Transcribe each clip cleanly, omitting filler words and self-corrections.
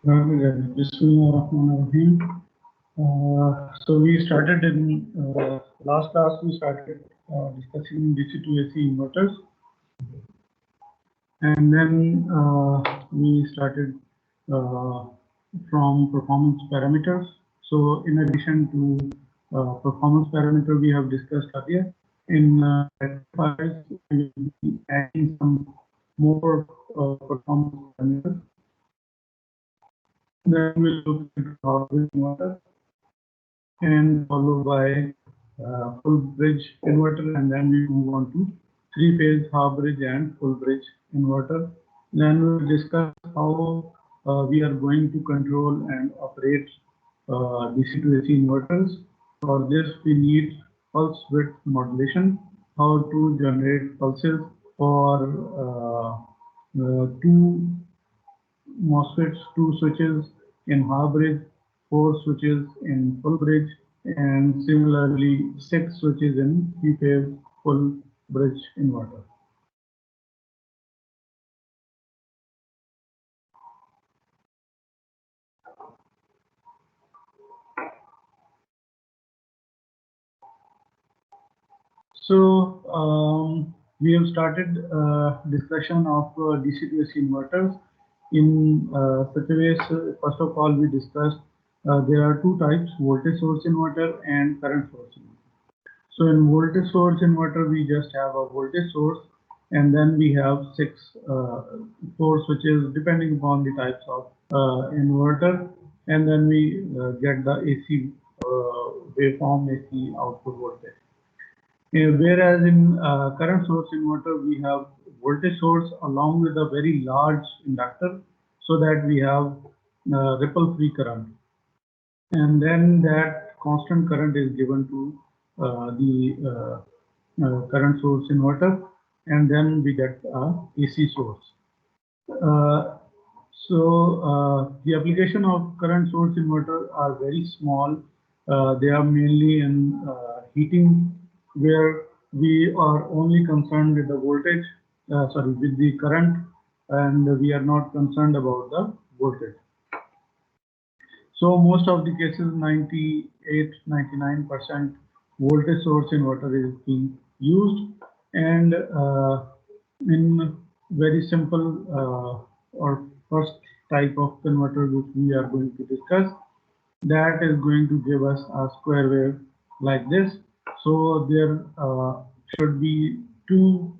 Bismillahirrahmanirrahim. So we started in last class. We started discussing DC to AC inverters, and then we started from performance parameters. So in addition to performance parameter we have discussed earlier, in rectifiers we will be adding some more performance parameters. Then we'll look at Howard inverter, and followed by full bridge inverter, and then we move on to three-phase half bridge and full bridge inverter. Then we'll discuss how we are going to control and operate DC to AC inverters. For this, we need pulse width modulation, how to generate pulses for two MOSFETs, two switches in half bridge, four switches in full bridge, and similarly 6 switches in three-phase full bridge inverter. So we have started discussion of DC to AC inverters in such a way. So first of all, we discussed there are two types: voltage source inverter and current source inverter. So in voltage source inverter, we just have a voltage source, and then we have four switches depending upon the types of inverter, and then we get the AC waveform, AC output voltage. Whereas in current source inverter, we have voltage source along with a very large inductor, so that we have ripple-free current, and then that constant current is given to the current source inverter, and then we get a AC source. The application of current source inverter are very small. They are mainly in heating, where we are only concerned with the voltage, with the current, and we are not concerned about the voltage. So most of the cases, 98-99% voltage source inverter is being used, and in very simple or first type of converter which we are going to discuss, that is going to give us a square wave like this. So there should be two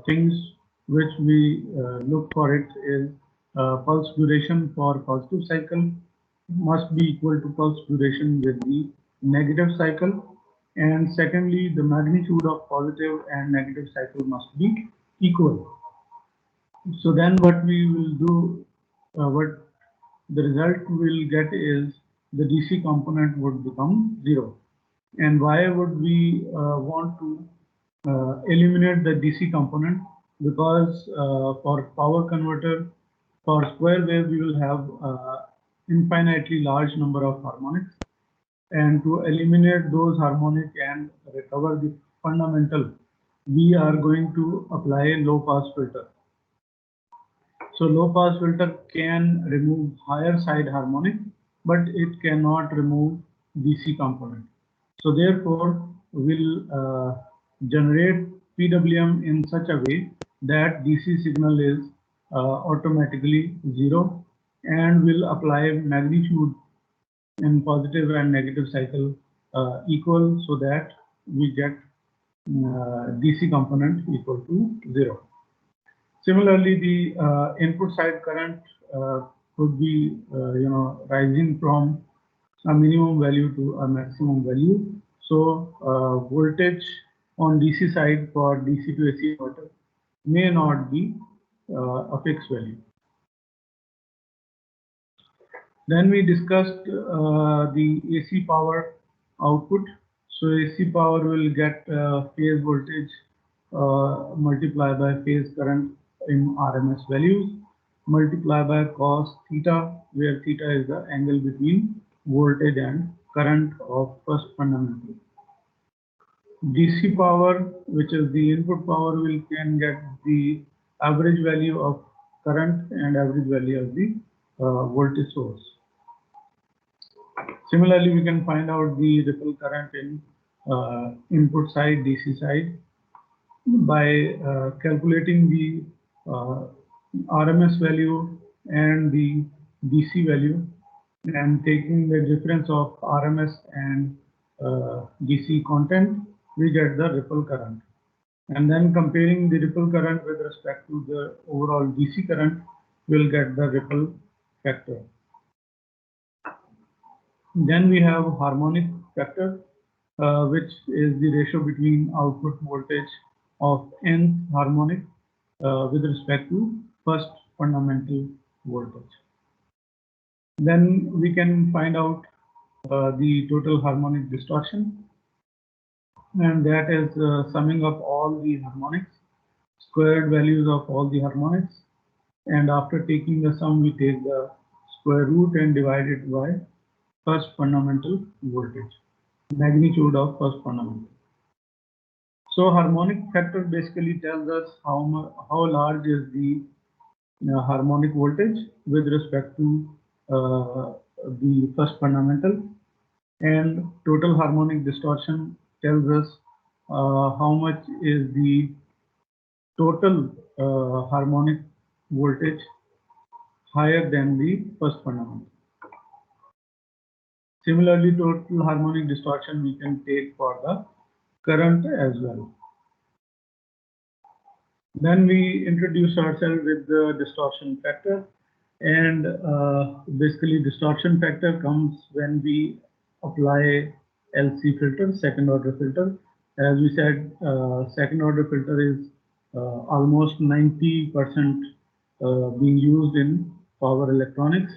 things which we look for. It is pulse duration for positive cycle must be equal to pulse duration with the negative cycle, and secondly, the magnitude of positive and negative cycle must be equal. So then what we will do, what the result we'll get is the DC component would become 0. And why would we want to eliminate the DC component? Because for power converter, for square wave, we will have infinitely large number of harmonics, and to eliminate those harmonic and recover the fundamental, we are going to apply a low pass filter. So low pass filter can remove higher side harmonic, but it cannot remove DC component. So therefore, we'll generate PWM in such a way that DC signal is automatically 0, and will apply magnitude in positive and negative cycle equal, so that we get DC component equal to 0. Similarly, the input side current could be rising from a minimum value to a maximum value. So voltage on DC side for DC to AC inverter may not be a fixed value. Then we discussed the AC power output. So AC power will get phase voltage multiplied by phase current in RMS values, multiplied by cos theta, where theta is the angle between voltage and current of first fundamental. DC power, which is the input power, can get the average value of current and average value of the voltage source. Similarly, we can find out the ripple current in input side, DC side, by calculating the RMS value and the DC value, and taking the difference of RMS and DC content, we get the ripple current. And then comparing the ripple current with respect to the overall DC current, we'll get the ripple factor. Then we have harmonic factor, which is the ratio between output voltage of nth harmonic with respect to first fundamental voltage. Then we can find out the total harmonic distortion, and that is summing up all the harmonics, squared values of all the harmonics, and after taking the sum, we take the square root and divide it by first fundamental voltage, magnitude of first fundamental. So harmonic factor basically tells us how large is the harmonic voltage with respect to the first fundamental, and total harmonic distortion tells us how much is the total harmonic voltage higher than the first fundamental. Similarly, total harmonic distortion we can take for the current as well. Then we introduce ourselves with the distortion factor, and basically distortion factor comes when we apply LC filter, second order filter. As we said, second order filter is almost 90% being used in power electronics.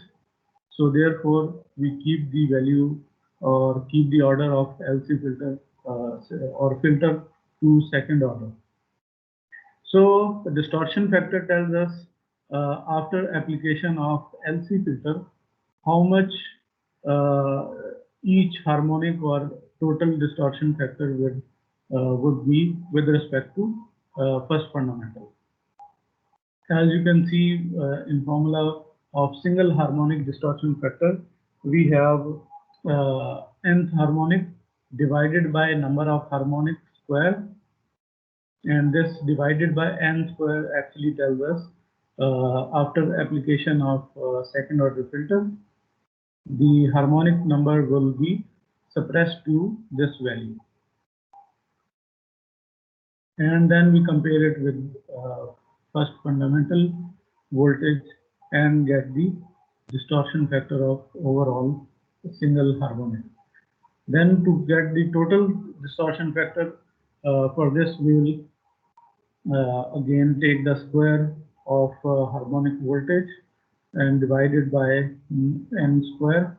So therefore, we keep the value or keep the order of LC filter or filter to second order. So the distortion factor tells us after application of LC filter, how much each harmonic or total distortion factor would be with respect to first fundamental. As you can see in formula of single harmonic distortion factor, we have nth harmonic divided by number of harmonic square, and this divided by n square actually tells us after application of second order filter, the harmonic number will be suppressed to this value. And then we compare it with first fundamental voltage and get the distortion factor of overall single harmonic. Then to get the total distortion factor, for this we will again take the square of harmonic voltage and divide it by n square.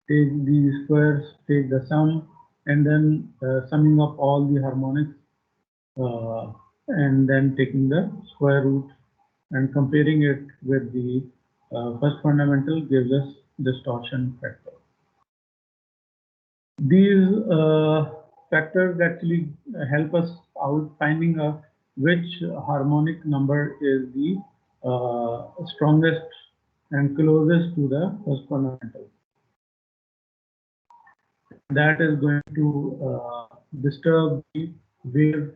Take the squares, take the sum, and then summing up all the harmonics and then taking the square root and comparing it with the first fundamental gives us distortion factor. These factors actually help us out finding out which harmonic number is the strongest and closest to the first fundamental. That is going to disturb the wave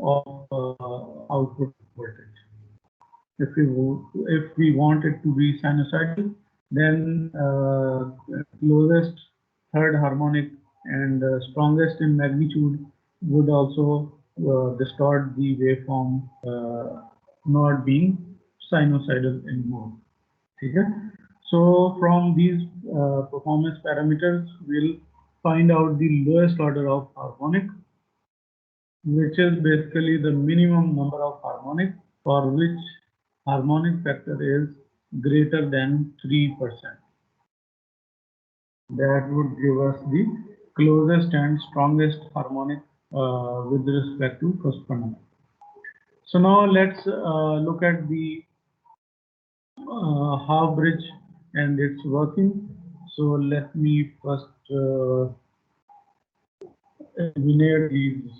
of output voltage. If we want it to be sinusoidal, then closest third harmonic and strongest in magnitude would also distort the waveform, not being sinusoidal anymore. Okay? So from these performance parameters, we'll find out the lowest order of harmonic, which is basically the minimum number of harmonic for which harmonic factor is greater than 3%. That would give us the closest and strongest harmonic with respect to first fundamental. So now let's look at the half bridge and its working. So let me first eliminate these.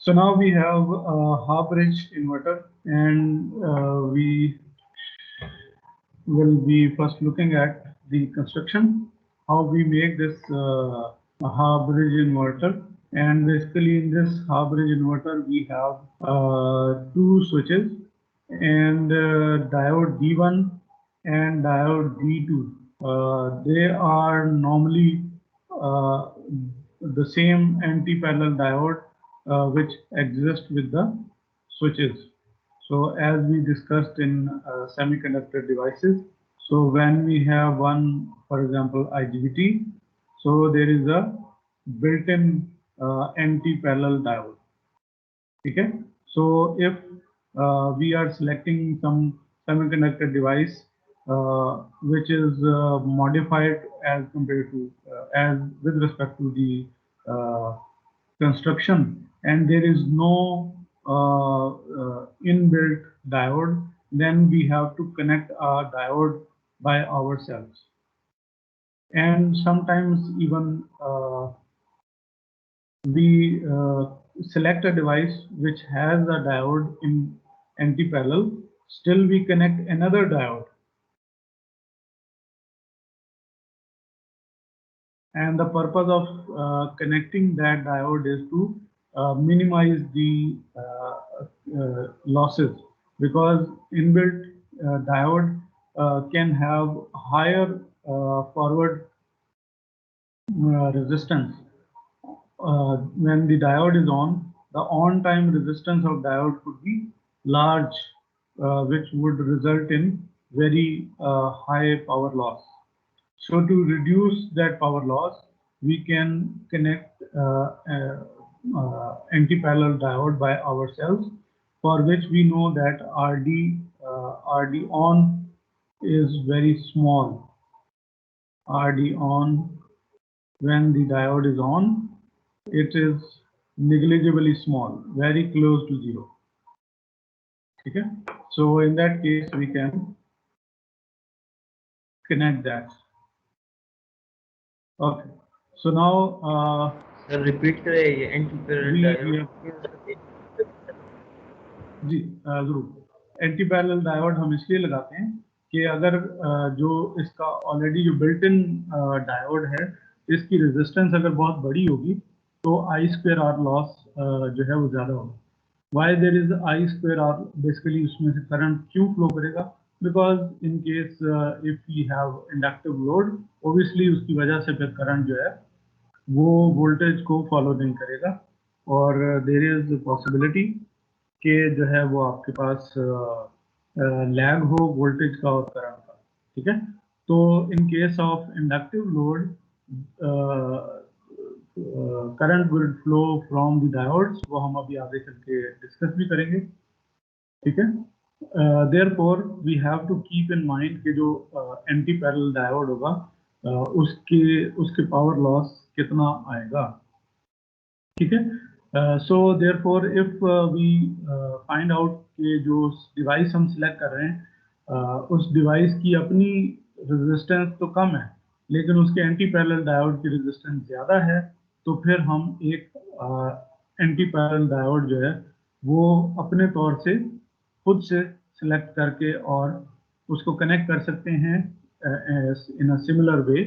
So now we have a half bridge inverter, and we will be first looking at the construction, how we make this half bridge inverter. And basically in this half bridge inverter we have two switches and diode D1 and diode D2. They are normally uh, the same anti-parallel diode which exists with the switches. So as we discussed in semiconductor devices, so when we have one, for example, IGBT, so there is a built-in anti-parallel diode. Okay? So if we are selecting some semiconductor device which is modified as compared to as with respect to the construction, and there is no inbuilt diode, then we have to connect a diode by ourselves. And sometimes even we select a device which has a diode in anti-parallel, still we connect another diode. And the purpose of connecting that diode is to minimize the losses, because inbuilt diode can have higher forward resistance. When the diode is on, the on-time resistance of diode could be large, which would result in very high power loss. So to reduce that power loss, we can connect anti-parallel diode by ourselves, for which we know that RD on is very small. RD on, when the diode is on, it is negligibly small, very close to zero. Okay, so in that case we can connect that. Okay, so now repeat करें ये anti-parallel जी जरूर। Anti parallel diode हम इसलिए लगाते हैं कि अगर जो इसका ऑलरेडी जो बिल्ट इन डायोड है, इसकी रेजिस्टेंस अगर बहुत बड़ी होगी तो आई स्क्वायर आर लॉस जो है वो ज़्यादा होगा। Why there is I square R, basically उसमें से करंट क्यों फ्लो करेगा, because in case if we have inductive load, obviously उसकी वजह से फिर करंट जो है वो वोल्टेज को फॉलो नहीं करेगा, और देर इज पॉसिबिलिटी कि जो है वो आपके पास लैग हो वोल्टेज का और करंट का। ठीक है, तो in case of inductive load current will flow from the diodes, वो हम अभी आगे चल के डिस्कस भी करेंगे। ठीक है, therefore we have to keep in mind कि जो एंटी पैरेलल डायोड होगा उसके पावर लॉस कितना आएगा। ठीक है, so therefore if we find out कि जो डिवाइस हम सिलेक्ट कर रहे हैं उस डिवाइस की अपनी रेजिस्टेंस तो कम है, लेकिन उसके एंटी पैरेलल डायोड की रेजिस्टेंस ज़्यादा है, तो फिर हम एक एंटी पैरेलल डायोड जो है वो अपने तौर से खुद से सिलेक्ट करके और उसको कनेक्ट कर सकते हैं in a similar way,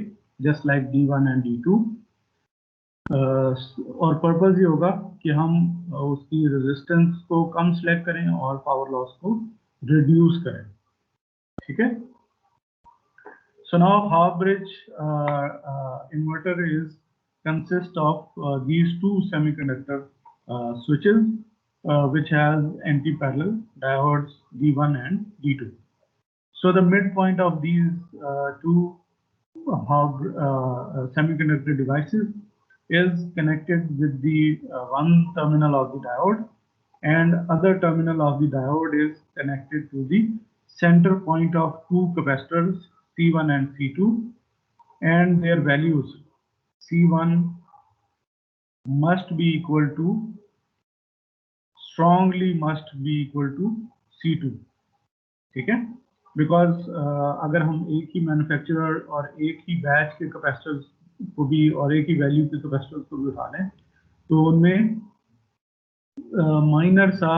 just like D1 and D2। और पर्पस ये होगा कि हम उसकी रेजिस्टेंस को कम सेलेक्ट करें और पावर लॉस को रिड्यूस करें। ठीक है, so now half bridge inverter is consist of these two semiconductor switches which has anti-parallel diodes D1 and D2. So the midpoint of these two semiconductor devices is connected with the one terminal of the diode, and other terminal of the diode is connected to the center point of two capacitors C1 and C2, and their values C1 must be equal to, strongly must be equal to C2। ठीक है, because अगर हम एक ही manufacturer और एक ही batch के capacitors को भी और एक ही वैल्यू के कैपेसिटर्स को भी उठा लें तो उनमें माइनर सा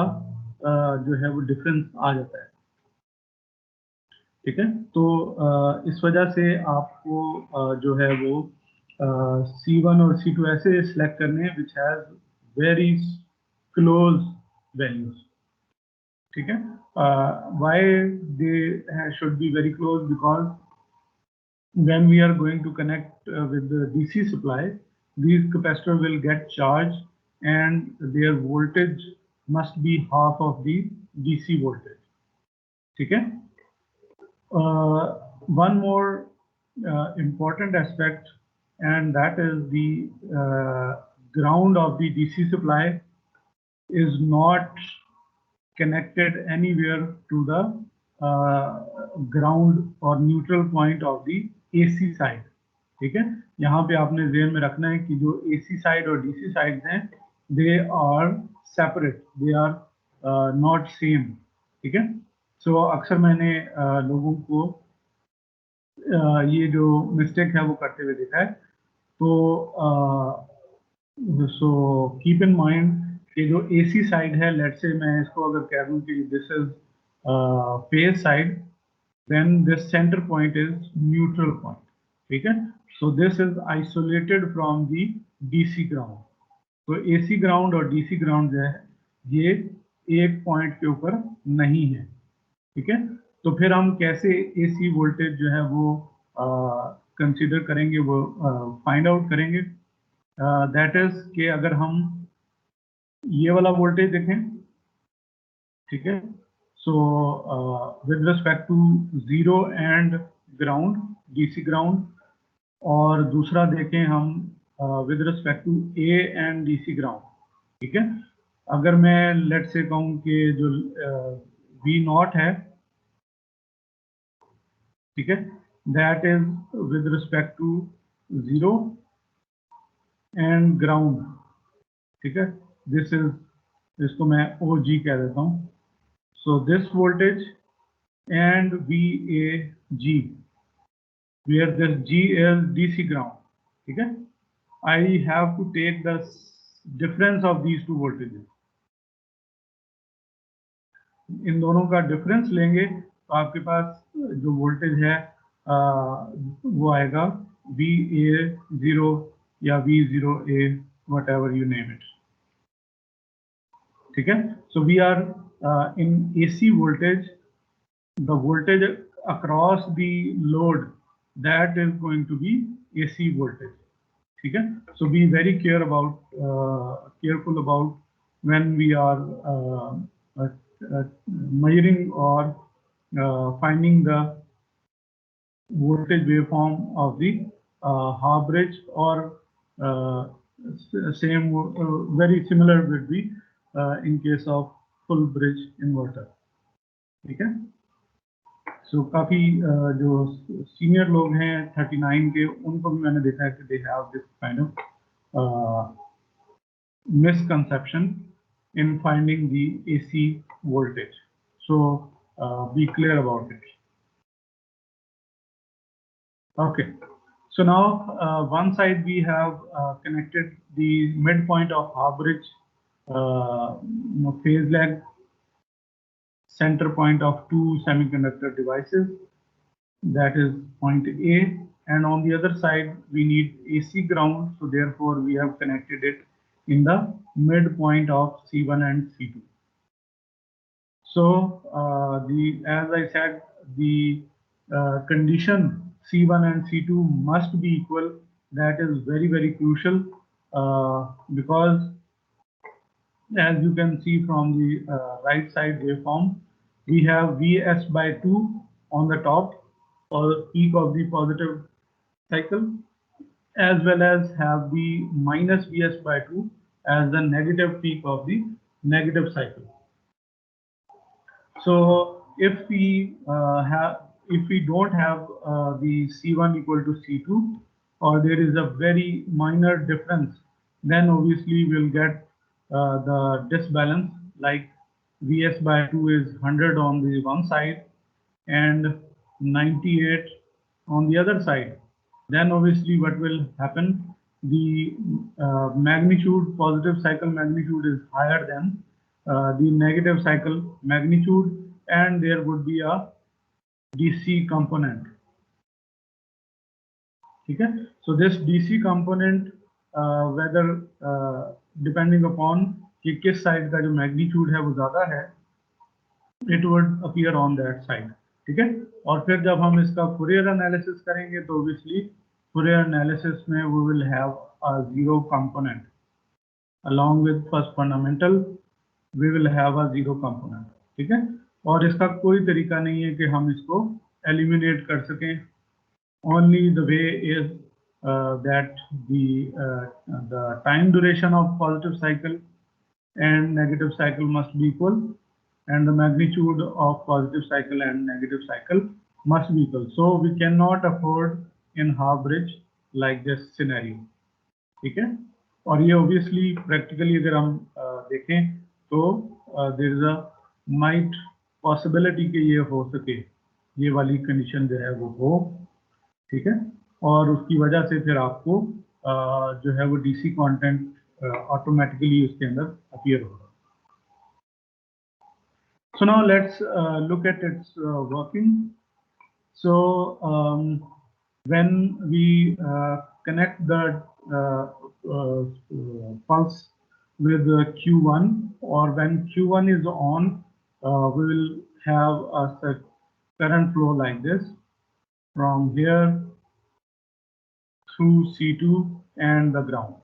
जो है वो डिफरेंस आ जाता है। ठीक है, तो इस वजह से आपको जो है वो C1 और C2 ऐसे सिलेक्ट करने हैं which has very close values. ठीक है, why they should be very close, because when we are going to connect with the DC supply, these capacitor will get charged and their voltage must be half of the DC voltage. ठीक है, one more important aspect, and that is the ground of the DC supply is not connected anywhere to the ground or neutral point of the AC side. ठीक है, यहाँ पे आपने ध्यान में रखना है कि जो AC साइड और DC साइड हैं, they are separate, they are not same. ठीक है, सो अक्सर मैंने लोगों को ये जो मिस्टेक है वो करते हुए देखा है। तो सो कीप इन माइंड कि जो AC साइड है, लेट से मैं इसको अगर कह दूं कि this is phase side, then this centre point is neutral point. ठीक है, so this is isolated from the DC ground. तो AC ग्राउंड और DC ग्राउंड जो है ये एक पॉइंट के ऊपर नहीं है। ठीक है, तो फिर हम कैसे AC वोल्टेज जो है वो कंसीडर करेंगे, वो फाइंड आउट करेंगे। दैट इज कि अगर हम ये वाला वोल्टेज देखें, ठीक है, so with respect to 0 and ground, DC ground, और दूसरा देखें हम with respect to A and DC ground. ठीक है, अगर मैं लेट से कहूँ कि जो V0 है, ठीक है, that is with respect to 0 and ground. ठीक है, दिस इज, इसको मैं OG कह देता हूँ। So this voltage and VAG, where this G is DC ground. ठीक है, I have to take the difference of these two voltages. इन दोनों का डिफरेंस लेंगे तो आपके पास जो वोल्टेज है वो आएगा VA0 या V0A, whatever you name it. ठीक है, so we are in AC voltage, the voltage across the load, that is going to be AC voltage. ठीक है, so be very careful about when we are measuring or finding the voltage waveform of the half bridge, or same very similar would be in case of full bridge inverter. ठीक है, सो काफ़ी जो senior लोग हैं 39 के, उनको भी मैंने देखा है कि they have this kind of misconception in finding the AC voltage. So be clear about it. Okay, so now one side we have connected the midpoint of half bridge phase lag center point of two semiconductor devices, that is point A, and on the other side we need AC ground, so therefore we have connected it in the midpoint of C1 and C2. So as I said, the condition C1 and C2 must be equal. That is very crucial, because as you can see from the right side waveform, we have Vs by 2 on the top, or the peak of the positive cycle, as well as have the minus Vs by 2 as the negative peak of the negative cycle. So if we don't have the C1 equal to C2, or there is a very minor difference, then obviously we'll get the disbalance, like Vs by 2 is 100 on the one side and 98 on the other side. Then obviously what will happen, the magnitude, positive cycle magnitude is higher than the negative cycle magnitude, and there would be a DC component. Okay, so this DC component, whether depending upon कि किस side का जो magnitude है वो ज्यादा है, it would appear on that side. ठीक है, और फिर जब हम इसका फूरियर एनालिसिस करेंगे तो obviously फूरियर एनालिसिस में we will have a zero component along with first fundamental, we will have a zero component. ठीक है, और इसका कोई तरीका नहीं है कि हम इसको एलिमिनेट कर सकें. Only the way is that the time duration of positive cycle and negative cycle must be equal, and the magnitude of positive cycle and negative cycle must be equal. So we cannot afford in half bridge like this scenario. ठीक है, और ये obviously practically अगर हम देखें तो there is a might possibility कि ये हो सके, ये वाली condition जो है वो हो. ठीक है, और उसकी वजह से फिर आपको जो है वो डीसी कंटेंट ऑटोमेटिकली उसके अंदर अपीयर होगा. So now let's look at its working. So when we connect the pulse with Q1, or when Q1 is on, we will have a current flow like this from here through C2 and the ground.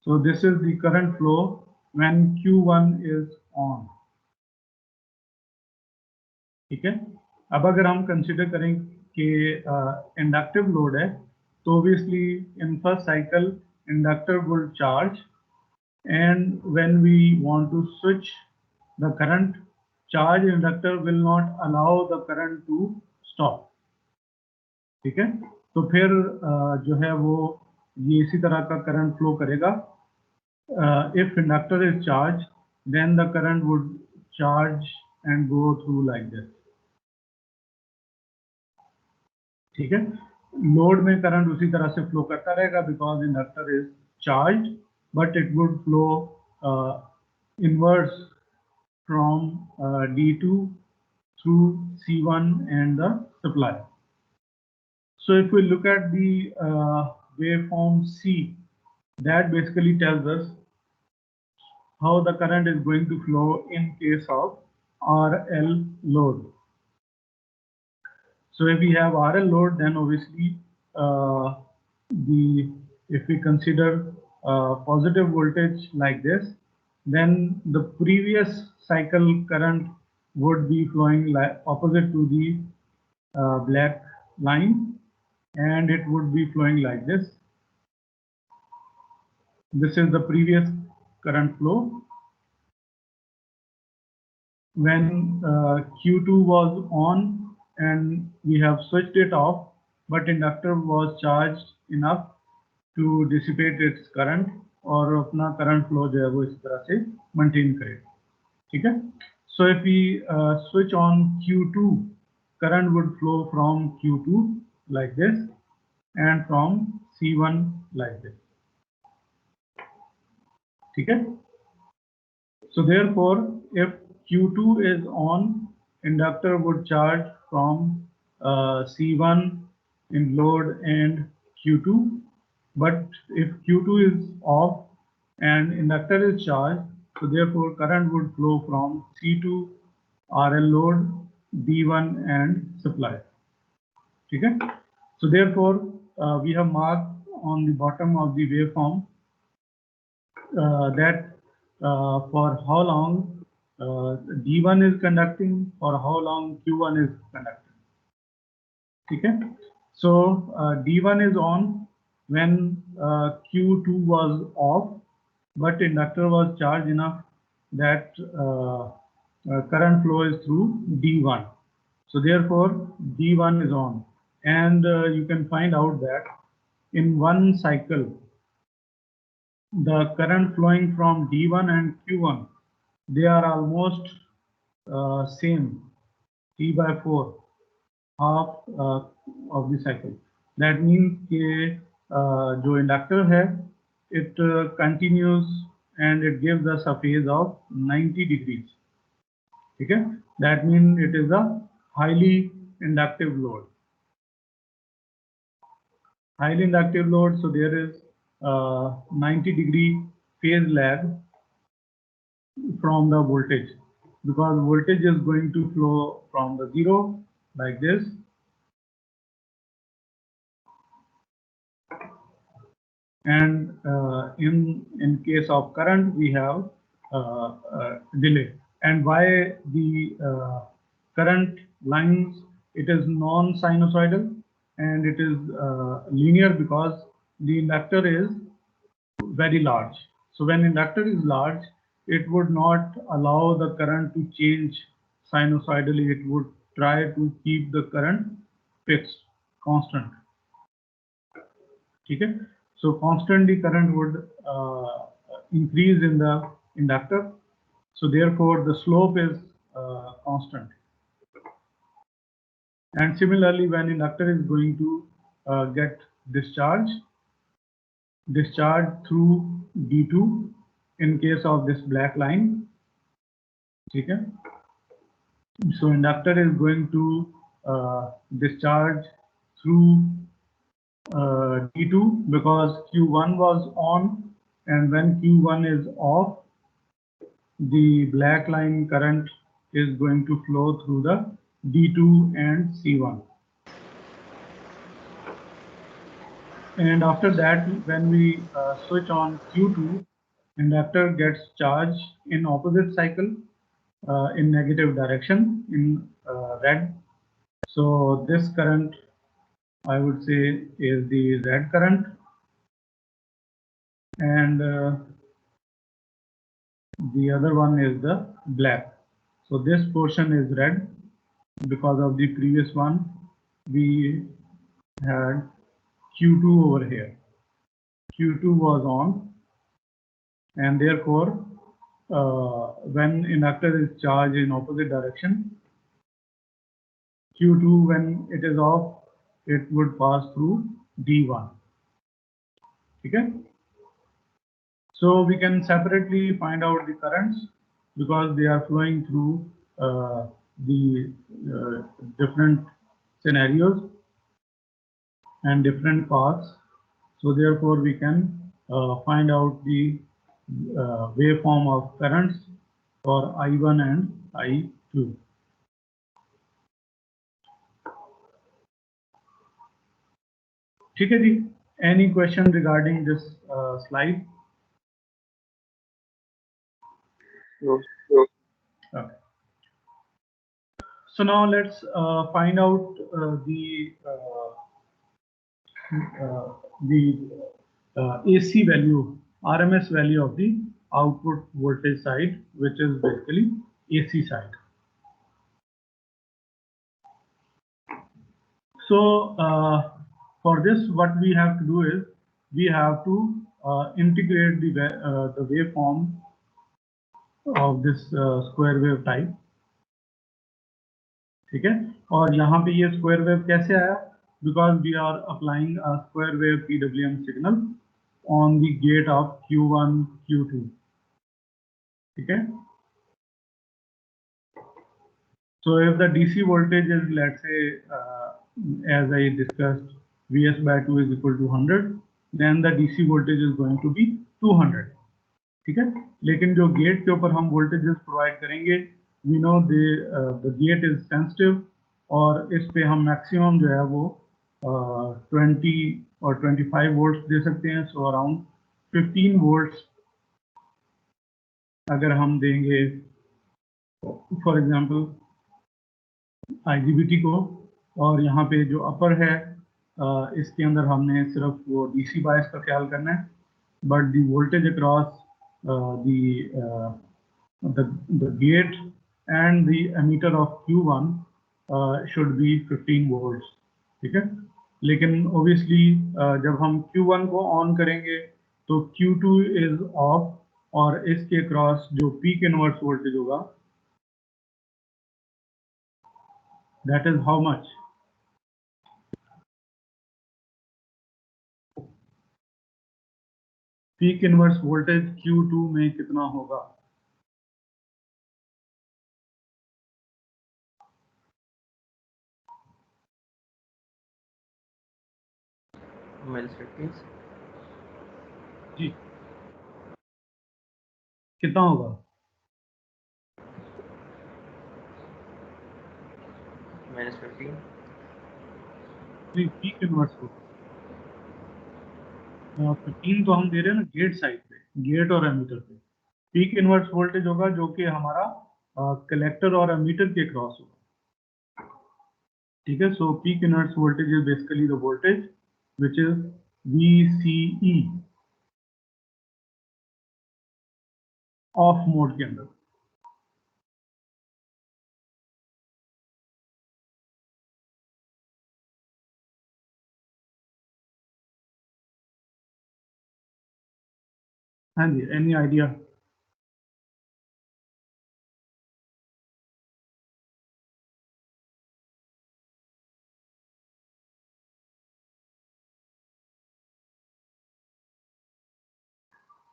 So this is the current flow when Q1 is on. ठीक है, अब अगर हम consider करें कि inductive load है तो obviously in first cycle inductor will charge, and when we want to switch the current, charge inductor will not allow the current to stop. ठीक है, तो फिर जो है वो ये इसी तरह का करंट फ्लो करेगा. If inductor is charged, then the current would charge and go through like this. ठीक है, लोड में करंट उसी तरह से फ्लो करता रहेगा because inductor is charged, but it would flow inverse from D2 through C1 and the supply. So if we look at the waveform C, that basically tells us how the current is going to flow in case of RL load. So if we have RL load, then obviously if we consider positive voltage like this, then the previous cycle current would be flowing like opposite to the black line, and it would be flowing like this. This is the previous current flow when Q2 was on and we have switched it off, but inductor was charged enough to dissipate its current और अपना current flow जो है वो इस तरह से maintain करेगा. ठीक है, so if we switch on Q2, current would flow from Q2 like this and from C1 like this. ठीक है, so therefore if Q2 is on, inductor would charge from C1 in load and Q2, but if Q2 is off and inductor is charged, so therefore current would flow from C2, RL load, D1 and supply. Okay? So therefore we have marked on the bottom of the waveform that for how long D1 is conducting, for how long Q1 is conducting. Okay? So D1 is on when Q2 was off, but inductor was charged enough that current flow is through D1. So therefore D1 is on, and you can find out that in one cycle the current flowing from D1 and Q1, they are almost same, T/4, half of the cycle. That means जो inductor है it continues and it gives us a phase of 90 degrees. ठीक है, that means it is a highly inductive load. Highly inductive load, so there is 90-degree phase lag from the voltage, because voltage is going to flow from the zero like this, and in case of current we have delay. And why the current lines, it is non-sinusoidal and it is linear, because the inductor is very large. So when inductor is large, it would not allow the current to change sinusoidally. It would try to keep the current fixed, constant. ठीक है, so constantly current would increase in the inductor, so therefore the slope is constant. And similarly, when inductor is going to get discharged through D2 in case of this black line, ठीक है, so inductor is going to discharge through D2 because Q1 was on, and when Q1 is off, the black line current is going to flow through the D2 and C1. And after that, when we switch on Q2, inductor gets charged in opposite cycle in negative direction in red. So this current, I would say, is the red current, and the other one is the black. So this portion is red because of the previous one. We had Q2 over here. Q2 was on, and therefore when inductor is charged in opposite direction, Q2, when it is off, it would pass through D1. Okay? So we can separately find out the currents because they are flowing through the different scenarios and different paths. So therefore we can find out the waveform of currents for I1 and I2. ठीक है जी, any question regarding this slide? No. Okay. So now let's find out the AC value, RMS value of the output voltage side, which is basically AC side. So for this, what we have to do is we have to integrate the waveform of this square wave type. ठीक है, और यहाँ पे ये square wave कैसे आया? Because we are applying a square wave PWM signal on the gate of Q1, Q2. ठीक है. So if the DC voltage is, let's say, as I discussed, Vs by 2 is equal to 100, then the DC voltage is going to be 200. ठीक है, लेकिन जो gate के ऊपर हम voltages provide करेंगे, we know the gate is sensitive, और इस पे हम मैक्सिमम जो है वो 20 और 25 वोल्ट्स दे सकते हैं. सो अराउंड 15 वोल्ट्स अगर हम देंगे फॉर एग्जांपल IGBT को, और यहाँ पे जो अपर है इसके अंदर हमने सिर्फ वो DC बायस का ख्याल करना है, but the voltage across the gate and the emitter of Q1 should be 15 volts. ठीक है, लेकिन obviously जब हम Q1 को ऑन करेंगे तो Q2 is off, और इसके क्रॉस जो पीक इनवर्स वोल्टेज होगा, that is how much? Peak inverse voltage Q2 में कितना होगा? -15 जी, कितना होगा? -15 नहीं, पीक इनवर्स होगा 15 तो हम दे रहे हैं ना गेट साइड पे, गेट और एमीटर पे। पीक इनवर्स वोल्टेज होगा जो कि हमारा कलेक्टर और एमीटर के क्रॉस होगा। ठीक है, so peak inverse voltage is basically the voltage which is VCE off mode के अंदर। हाँ जी, एनी आइडिया?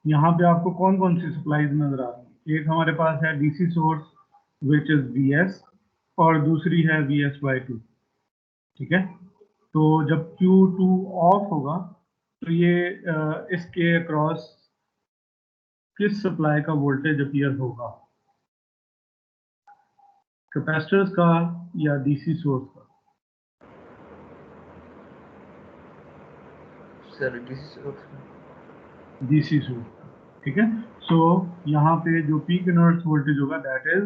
यहाँ पे आपको कौन कौन सी सप्लाईज नजर आ रही है? एक हमारे पास है DC source which is VS और दूसरी है VS/2। ठीक है, तो जब Q2 ऑफ होगा तो ये इसके अक्रॉस किस सप्लाई का वोल्टेज अपीयर होगा? कैपेसिटर्स का या डीसी सोर्स का? सर डीसी डीसी सोर्स का। ठीक है, सो यहाँ पे जो पीक इनवर्स वोल्टेज होगा that is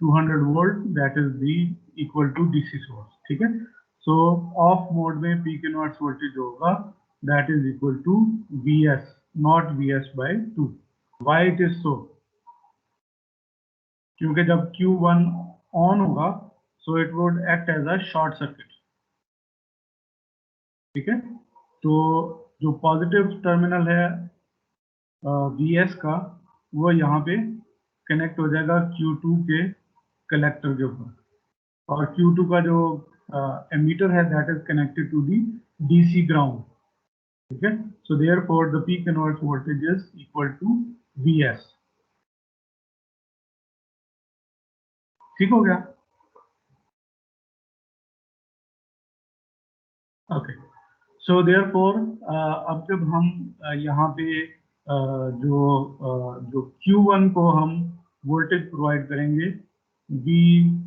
200 volt, that is the equal to DC source. ठीक है, सो ऑफ मोड में पीक इनवर्स वोल्टेज होगा that is equal to VS, not VS/2। Why it is so? क्योंकि जब Q1 ऑन होगा so it would act as a short circuit. ठीक है, तो जो पॉजिटिव टर्मिनल है VS का वो यहाँ पे कनेक्ट हो जाएगा Q2 के कलेक्टर के ऊपर, और Q2 का जो एमीटर है that is connected to the DC ground. ठीक है, so therefore the peak inverse voltage is equal to VS। ठीक हो गया? ओके, सो देयरफॉर अब जब हम यहाँ पे जो Q1 को हम वोल्टेज प्रोवाइड करेंगे VGE,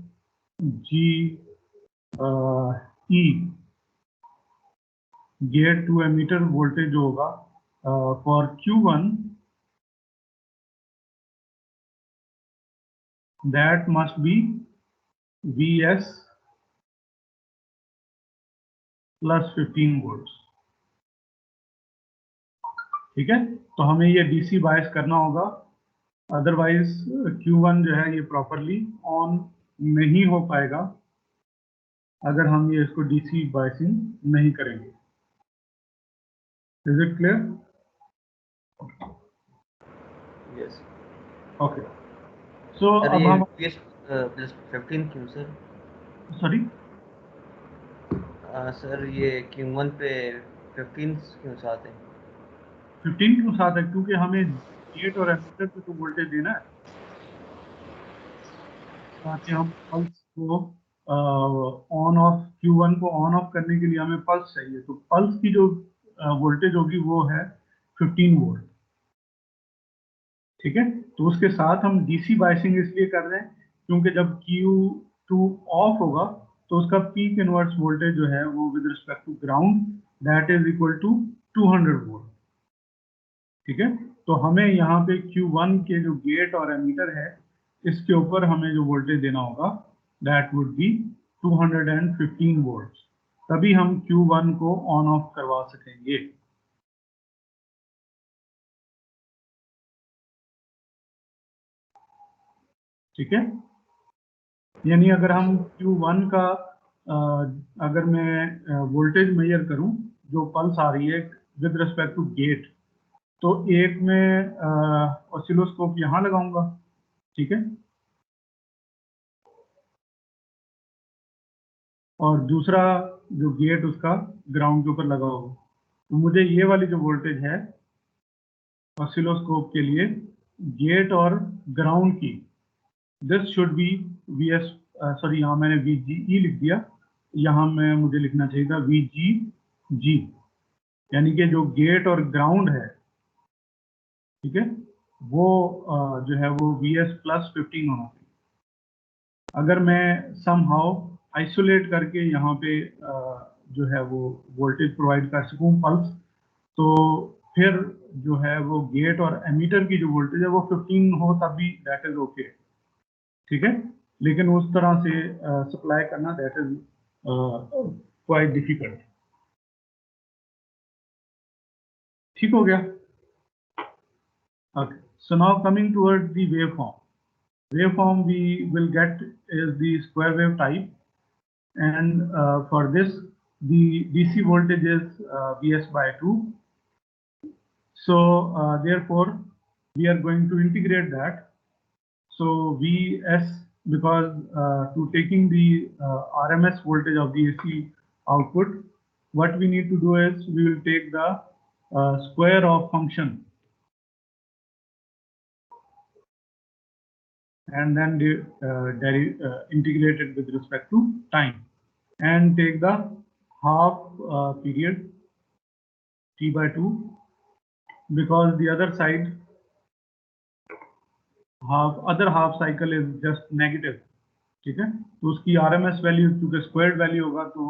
gate to emitter voltage जो होगा for Q1 that must be VS plus 15 volt. ठीक है, तो हमें ये DC बायस करना होगा, अदरवाइज Q1 जो है ये प्रॉपरली ऑन नहीं हो पाएगा अगर हम ये इसको DC बायसिंग नहीं करेंगे। Is it clear? Yes okay, so sir. अब ये हम PS +15 क्यों सर? सॉरी सर ये Q1 पे 15 क्यों चाहते हैं? 15 क्यों साथ है? क्योंकि हमें गेट और एमीटर पे तो वोल्टेज देना है ताकि हम पल्स को ऑन ऑफ Q1 को ऑन ऑफ करने के लिए हमें पल्स चाहिए, तो पल्स की जो वोल्टेज होगी वो है 15 वोल्ट। ठीक है, तो उसके साथ हम DC बायसिंग इसलिए कर रहे हैं क्योंकि जब Q2 ऑफ होगा तो उसका पीक इनवर्स वोल्टेज जो है वो with respect to ground that is equal to 200 volt. ठीक है, तो हमें यहाँ पे Q1 के जो गेट और एमीटर है इसके ऊपर हमें जो वोल्टेज देना होगा दैट वुड बी 215 वोल्ट, तभी हम Q1 को ऑन ऑफ करवा सकेंगे। ठीक है, यानी अगर हम Q1 का अगर मैं वोल्टेज मेजर करूं जो पल्स आ रही है विद रिस्पेक्ट टू गेट, तो एक में ऑसिलोस्कोप यहाँ लगाऊंगा। ठीक है, और दूसरा जो गेट उसका ग्राउंड के ऊपर लगा होगा, तो मुझे ये वाली जो वोल्टेज है ऑसिलोस्कोप के लिए गेट और ग्राउंड की, this should be VS, sorry यहाँ मैंने VGE लिख दिया, यहाँ मैं मुझे लिखना चाहिए था VGG, यानी कि जो गेट और ग्राउंड है, ठीक है, वो जो है वो VS+15 होना चाहिए। अगर मैं समहाउ आइसोलेट करके यहाँ पे जो है वो वोल्टेज प्रोवाइड कर सकूँ पल्स, तो फिर जो है वो गेट और एमीटर की जो वोल्टेज है वो 15 हो तब भी दैट इज ओके, ठीक है। लेकिन उस तरह से सप्लाई करना दैट इज क्वाइट डिफिकल्ट। ठीक हो गया? Okay. So now coming towards the waveform. Waveform we will get is the square wave type, and for this the DC voltage is Vs/2. So therefore we are going to integrate that. So Vs, because to taking the RMS voltage of the AC output, what we need to do is we will take the square of function and then integrate it with respect to time, and take the half period T/2, because the other side other half cycle is just negative, ठीक है। तो उसकी RMS value क्योंकि squared value होगा तो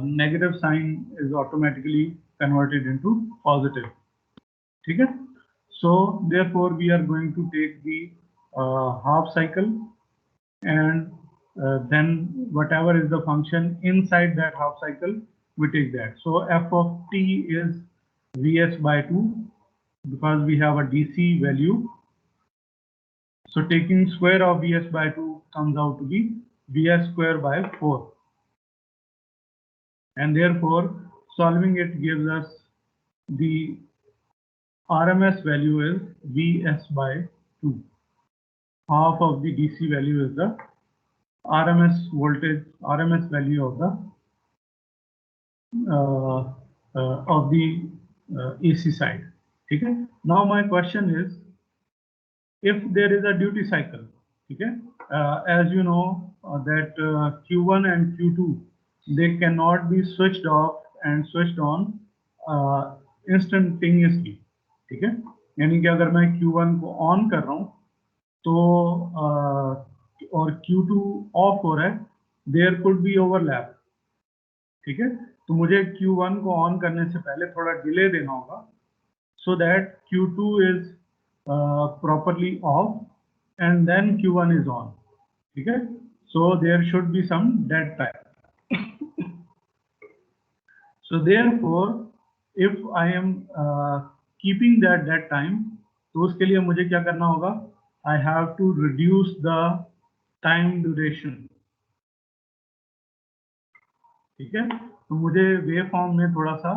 negative sign is automatically converted into positive, ठीक है। So therefore we are going to take the half cycle, and then whatever is the function inside that half cycle, we take that. So f of t is Vs/2 because we have a DC value. So taking square of Vs/2 comes out to be Vs²/4, and therefore solving it gives us the RMS value is Vs/2. Half of the DC value is the RMS voltage, RMS value of the AC side. Okay. Now my question is, if there is a duty cycle, okay, as you know that Q1 and Q2 they cannot be switched off and switched on instantaneously, ठीक है। यानी कि अगर मैं Q1 को on कर रहा हूँ तो और Q2 ऑफ हो रहा है, देयर कुड बी ओवरलैप, ठीक है। तो मुझे Q1 को ऑन करने से पहले थोड़ा डिले देना होगा, so that Q2 is properly off and then Q1 is on, ठीक है। So there should be some dead time. So therefore if I am keeping that dead time, तो उसके लिए मुझे क्या करना होगा, I have to reduce the time duration, ठीक है। तो मुझे वेव फॉर्म में थोड़ा सा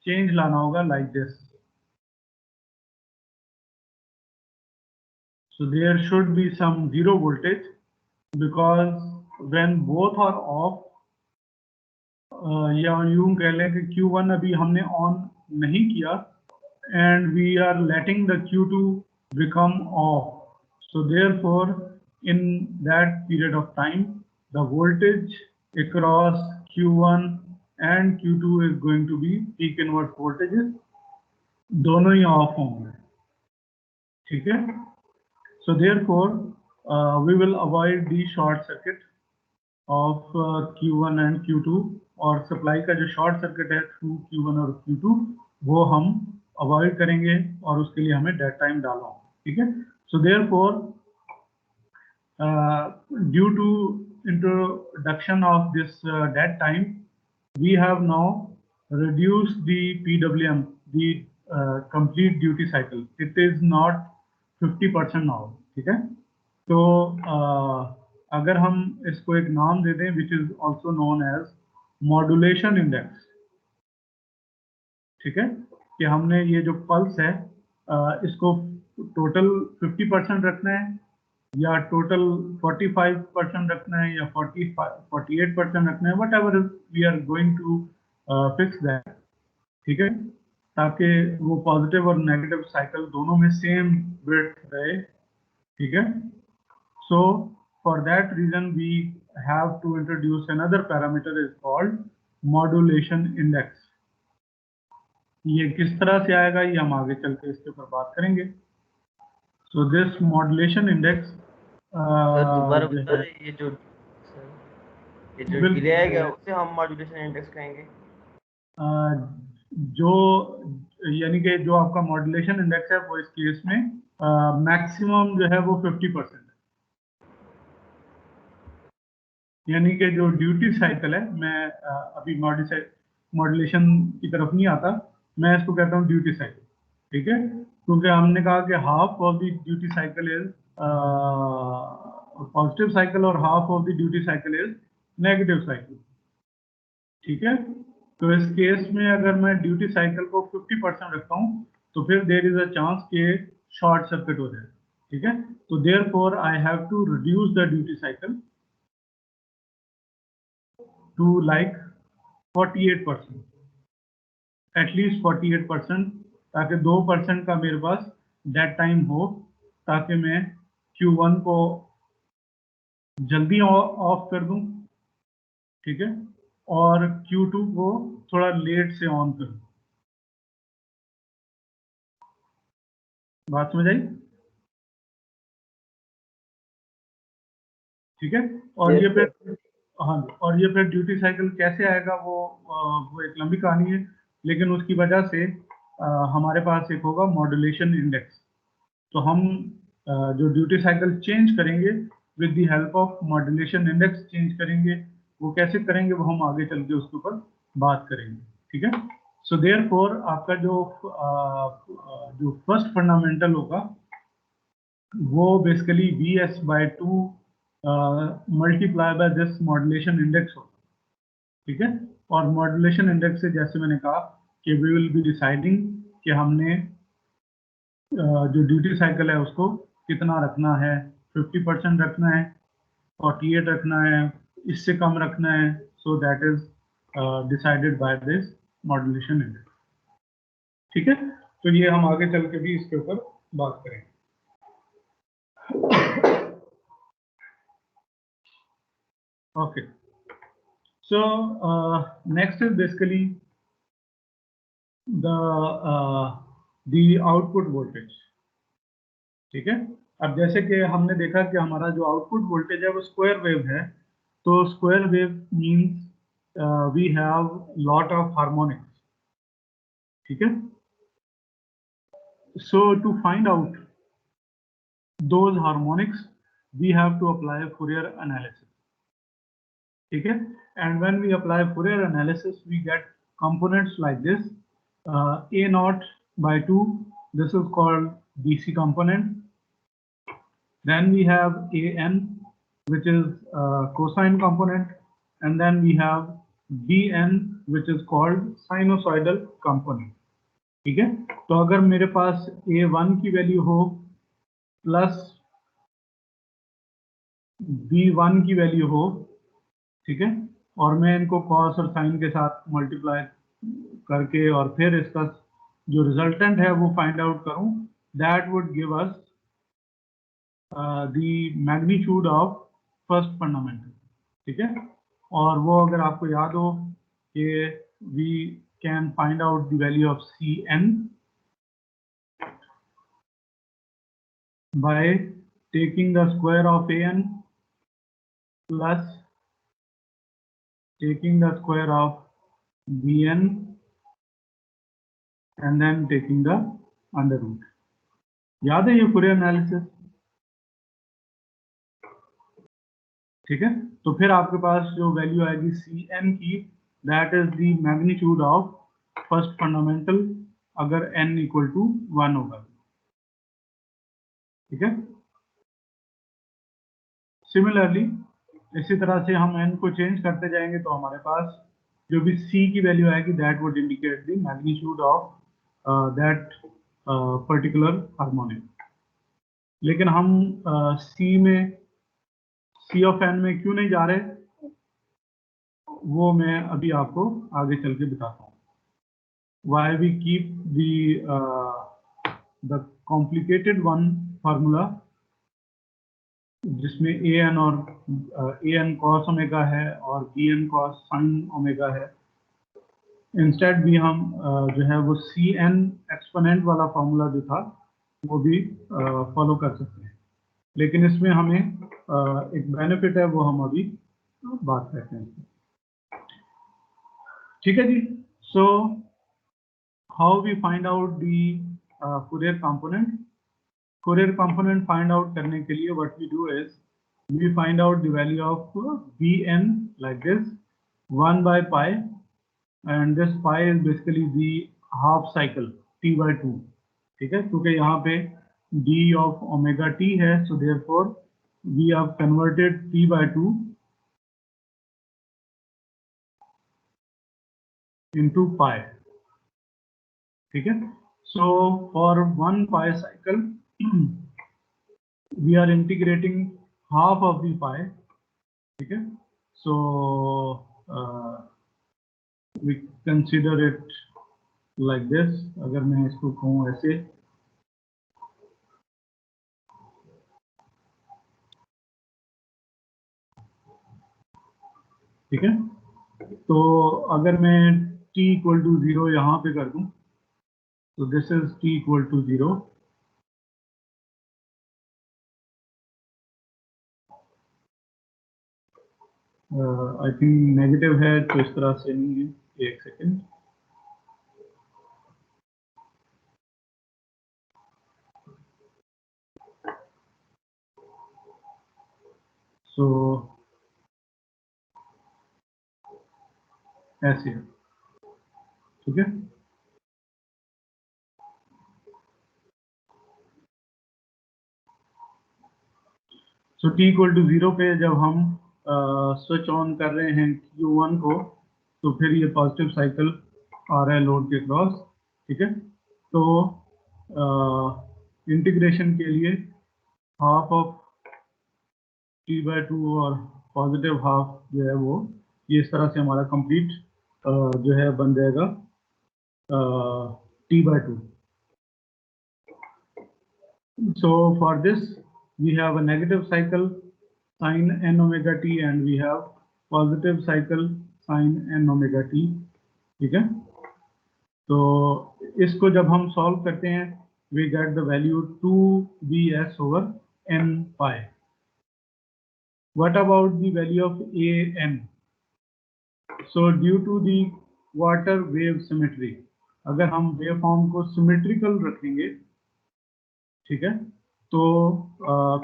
चेंज लाना होगा like this. So there should be some zero voltage, because when both are off, या यूं कह लें कि Q1 अभी हमने ऑन नहीं किया and we are letting the Q2 become off. So therefore in that period of time the voltage across Q1 and Q2 is going to be peak inverse voltages, दोनों ही ऑफ होंगे, ठीक है। So therefore we will avoid the short circuit of Q1 and Q2, और supply का जो short circuit है through Q1 और Q2 वो हम अवॉइड करेंगे, और उसके लिए हमें डेड टाइम डालना होगा, ठीक है। So therefore due to introduction of this dead time we have now reduced the PWM, the complete duty cycle. It is not 50% now, ठीक है। तो अगर हम इसको एक नाम दे दें which is also known as modulation index, ठीक है, कि हमने ये जो पल्स है इसको टोटल 50% रखना है या टोटल 45% रखना है या 48% रखना है, whatever we are going to fix that, ठीक है। ताकि वो पॉजिटिव और नेगेटिव साइकिल दोनों में सेम ब्रेथ रहे, ठीक है। So for that reason we have to introduce another parameter is called modulation index. ये किस तरह से आएगा ये हम आगे चल के इसके ऊपर बात करेंगे। So this modulation index sir दोबारा जो बता है, रहे ये जो डिले बिल्कुल आएगा उसे हम मॉड्यूलेशन इंडेक्स कहेंगे। अ, जो यानी कि जो आपका मॉड्यूलेशन इंडेक्स है वो इस केस में मैक्सिमम जो है वो 50% है। यानी कि जो ड्यूटी साइकिल है, मैं अभी मॉड्यूलेशन की तरफ नहीं आता, मैं इसको कहता हूँ ड्यूटी साइकिल, ठीक है। क्योंकि हमने कहा कि half of the duty cycle is positive cycle और half of the duty cycle is negative cycle, ठीक है। तो इस केस में अगर मैं ड्यूटी साइकिल को 50% रखता हूँ तो फिर देर इज अ चांस कि शॉर्ट सर्किट हो जाए, ठीक है। तो therefore I have to reduce the duty cycle to like 48%, at least 48%, ताकि 2% का मेरे पास डेड टाइम हो, ताकि मैं Q1 को जल्दी ऑफ कर दूं, ठीक है, और Q2 को थोड़ा लेट से ऑन करूं। बात समझ आई? ठीक है। और यस ये सर। फिर, हाँ, और ये फिर ड्यूटी साइकिल कैसे आएगा वो एक लंबी कहानी है, लेकिन उसकी वजह से हमारे पास एक होगा मॉड्यूलेशन इंडेक्स। तो हम जो ड्यूटी साइकिल चेंज करेंगे with the help of modulation index change करेंगे। वो कैसे करेंगे वो हम आगे चल के उसके ऊपर बात करेंगे, ठीक है। सो देयरफॉर आपका जो फर्स्ट फंडामेंटल होगा वो basically Vs/2 multiply by this modulation index होगा, ठीक है। और मॉड्यूलेशन इंडेक्स से जैसे मैंने कहा कि वी विल बी डिसाइडिंग कि हमने जो ड्यूटी साइकिल है उसको कितना रखना है, 50% रखना है, 48 रखना है, इससे कम रखना है। So that is decided by this modulation index, ठीक है। तो ये हम आगे चल के भी इसके ऊपर बात करेंगे। Okay, so next is basically the output voltage, ठीक है। अब जैसे कि हमने देखा कि हमारा जो आउटपुट वोल्टेज है वो स्क्वायर वेव है, तो square wave means we have lot of harmonics, ठीक है। So to find out those harmonics we have to apply Fourier analysis, ठीक है। And when we apply Fourier analysis we get components like this, a naught by 2, this is called DC component. Then we have an, which is cosine component, and then we have bn, which is called sinusoidal component, ठीक है। तो अगर मेरे पास a1 की value हो plus b1 की value हो, ठीक है, और मैं इनको cos और sin के साथ मल्टीप्लाई करके और फिर इसका जो रिजल्टेंट है वो फाइंड आउट करूं, that would give us the magnitude of first fundamental, ठीक है। और वो अगर आपको याद हो कि we can find out the value of Cn by taking the square of an plus taking the square of bn and then taking the under root। याद है ये फूरियर एनालिसिस, ठीक है। तो फिर आपके पास जो वैल्यू आएगी Cn की, that is the magnitude of first fundamental अगर n इक्वल टू 1 होगा, ठीक है। सिमिलरली इसी तरह से हम n को चेंज करते जाएंगे तो हमारे पास जो भी C की वैल्यू आएगी that would indicate the magnitude of that particular harmonic. लेकिन हम C ऑफ n में क्यों नहीं जा रहे, वो मैं अभी आपको आगे चल के बताता हूँ। why we keep the complicated one formula जिसमें an और an cos ओमेगा है और bn cos sin ओमेगा है, इंस्टेड भी हम जो है वो cn एक्सपोनेंट वाला फॉर्मूला जो था वो भी फॉलो कर सकते हैं, लेकिन इसमें हमें एक बेनिफिट है, वो हम अभी बात करते हैं। ठीक है जी। So how we find out the Fourier component. Fourier component find out करने के लिए what we do is we find out the value of bn like this 1 by pi, and this pi is basically the half cycle t/2। ठीक है, क्योंकि यहाँ पे d of omega t है, so therefore we have converted t/2 into pi। ठीक है, so for 1 pi cycle we are integrating half of the pi। ठीक है, so we consider it like this। अगर मैं इसको कहूँ ऐसे, ठीक है, तो अगर मैं t इक्वल टू 0 यहाँ पे कर दूं, तो this is t equal to 0। I think negative है, तो इस तरह से नहीं है, एक सेकेंड। सो ऐसे है, ठीक है। सो t इक्वल टू 0 पे जब हम स्विच ऑन कर रहे हैं Q1 को, तो फिर ये पॉजिटिव साइकिल आ रहा है लोड के क्रॉस। ठीक है, तो इंटीग्रेशन के लिए हाफ ऑफ t/2 और पॉजिटिव हाफ जो है वो ये इस तरह से हमारा कंप्लीट जो है बन जाएगा t/2। So for this we have a negative cycle sin n omega t and we have positive cycle sin n omega t। ठीक है, तो इसको जब हम सॉल्व करते हैं we get the value 2bs over n pi। What about the value of an? So due to the water wave symmetry, अगर हम वेव फॉर्म को सिमेट्रिकल रखेंगे, ठीक है, तो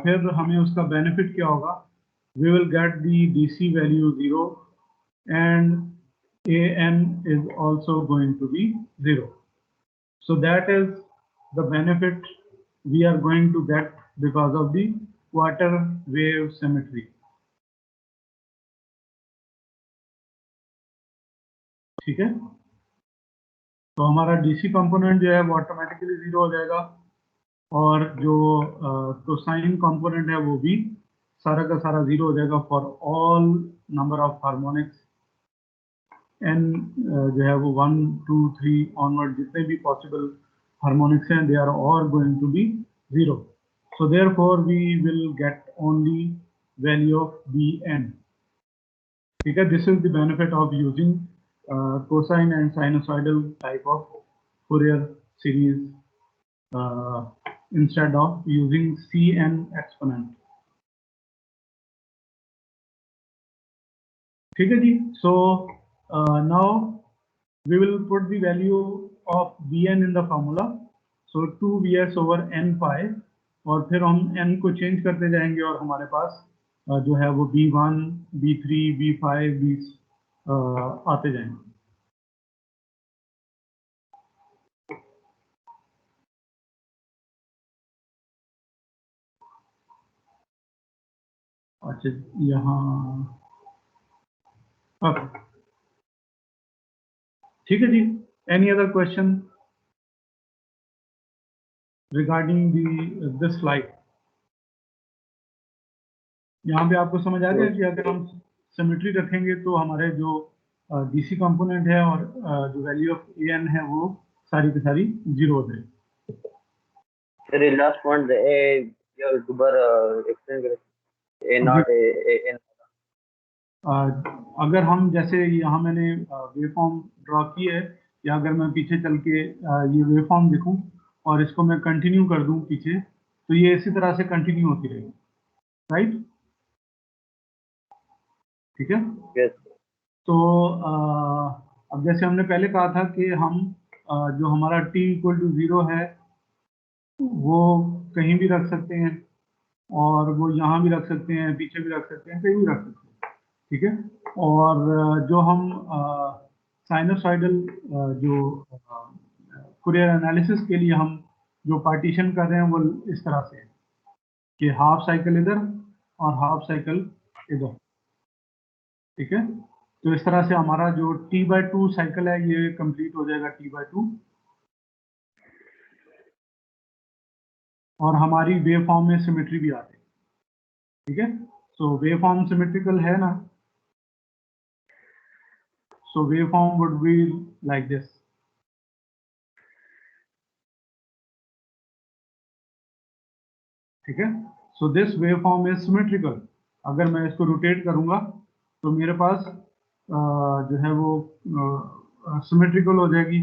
फिर हमें उसका बेनिफिट क्या होगा, we will get the DC value 0 and an is also going to be 0। So that is the benefit we are going to get because of the water wave symmetry। ठीक है, तो हमारा DC कंपोनेंट जो है वो automatically 0 हो जाएगा, और जो कोसाइन कंपोनेंट है वो भी सारा का सारा 0 हो जाएगा for all number of harmonics n जो है वो 1 2 3 ऑनवर्ड जितने भी पॉसिबल हार्मोनिक्स हैं, they are all going to be 0। So therefore we will get only value of bn। ठीक है, this is the benefit of using cosine and sinusoidal type of Fourier series instead of using Cn exponent। ठीक है जी। So now we will put the value of bn in the formula। So 2bs over n pi, और फिर हम n को change करते जाएंगे और हमारे पास जो है वो b1 b3 b5 b आते जाएंगे। अच्छा, यहाँ ठीक है जी। Any other question regarding this slide? यहाँ पे आपको समझ आ गया कि अगर हम सिमेट्री रखेंगे तो हमारे जो डीसी कंपोनेंट है और जो वैल्यू ऑफ एन है वो सारी की सारी 0 हो जाएगी। सर लास्ट पॉइंट दोबारा एक्सप्लेन करें ए नॉट ए एन। अगर हम जैसे यहाँ मैंने वेवफॉर्म ड्रॉ की है, या अगर मैं पीछे चल के ये वेवफॉर्म देखूं और इसको मैं कंटिन्यू कर दूं पीछे, तो ये इसी तरह से कंटिन्यू होती रहेगी, राइट? ठीक है। यस। तो अब जैसे हमने पहले कहा था कि हम जो हमारा t इक्वल टू 0 है वो कहीं भी रख सकते हैं, और वो यहाँ भी रख सकते हैं, पीछे भी रख सकते हैं, कहीं भी रख सकते हैं, ठीक है। और जो हम साइनोसॉइडल जो फूरियर एनालिसिस के लिए हम जो पार्टीशन कर रहे हैं वो इस तरह से है कि हाफ साइकिल इधर और हाफ साइकिल इधर, ठीक है। तो इस तरह से हमारा जो t/2 साइकिल है ये कंप्लीट हो जाएगा t/2, और हमारी वेव फॉर्म में सिमेट्री भी आती है, ठीक है। सो वेव फॉर्म सिमेट्रिकल है ना, so waveform would be like this, ठीक है। so this waveform is symmetrical। अगर मैं इसको रोटेट करूंगा तो मेरे पास जो है वो सिमेट्रिकल हो जाएगी,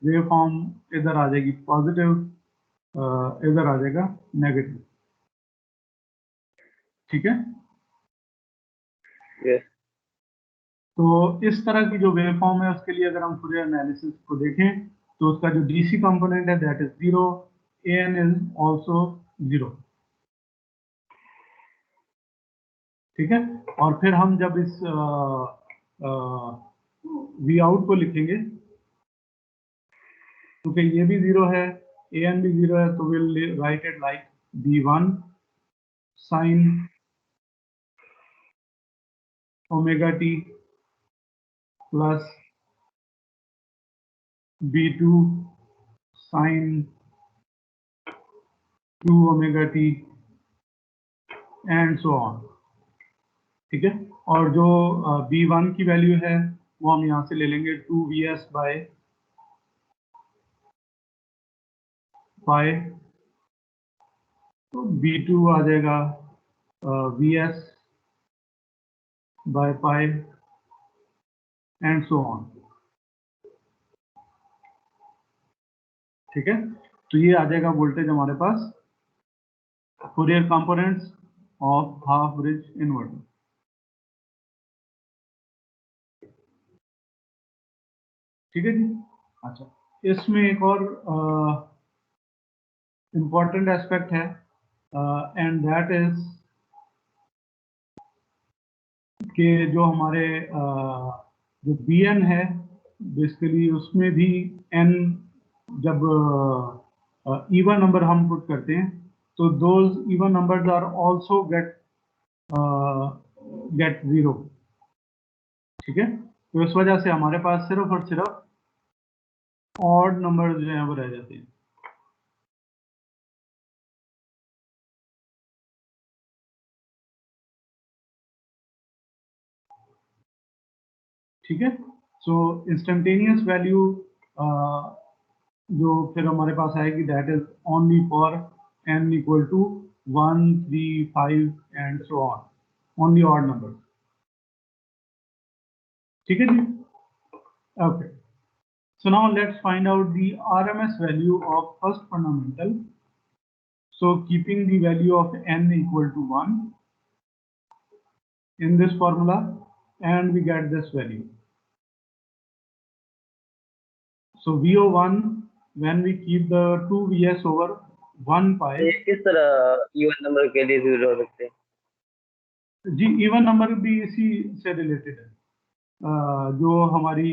वेवफॉर्म इधर आ जाएगी पॉजिटिव, इधर आ जाएगा नेगेटिव, ठीक है। यस। तो इस तरह की जो वेवफॉर्म है उसके लिए अगर हम फूरियर एनालिसिस को देखें तो उसका जो डीसी कंपोनेंट है that is 0, n is also 0, ठीक है। और फिर हम जब इस वी आउट को लिखेंगे, क्योंकि ये भी 0 है, ए एन भी 0 है, तो will write it like b1 sine omega t plus b2 sine 2 omega t and so on, ठीक है। और जो b1 की वैल्यू है वो हम यहाँ से ले लेंगे 2vs बाय पाई, तो b2 आ जाएगा vs by pi and so on, ठीक है। तो ये आ जाएगा वोल्टेज हमारे पास Fourier components of half bridge inverter, ठीक है जी। अच्छा, इसमें एक और इम्पॉर्टेंट एस्पेक्ट है, एंड दैट इज कि जो हमारे जो बी एन है बेसिकली उसमें भी एन जब इवन नंबर हम पुट करते हैं तो those even numbers are also get 0, ठीक है। तो इस वजह से हमारे पास सिर्फ और सिर्फ ऑड नंबर जो है वो रह जाते हैं, ठीक है। सो इंस्टेंटेनियस वैल्यू जो फिर हमारे पास आएगी that is only for n equal to 1, 3, 5 and so on, only odd number, ठीक है जी। Okay, so now let's find out the RMS value of first fundamental। So keeping the value of n equal to 1 in this formula and we get this value, so VO1 when we keep the 2vs over 1 pi, ये किस तरह even number के लिए 0 हो सकते हैं? जी even number भी इसी से रिलेटेड है, जो हमारी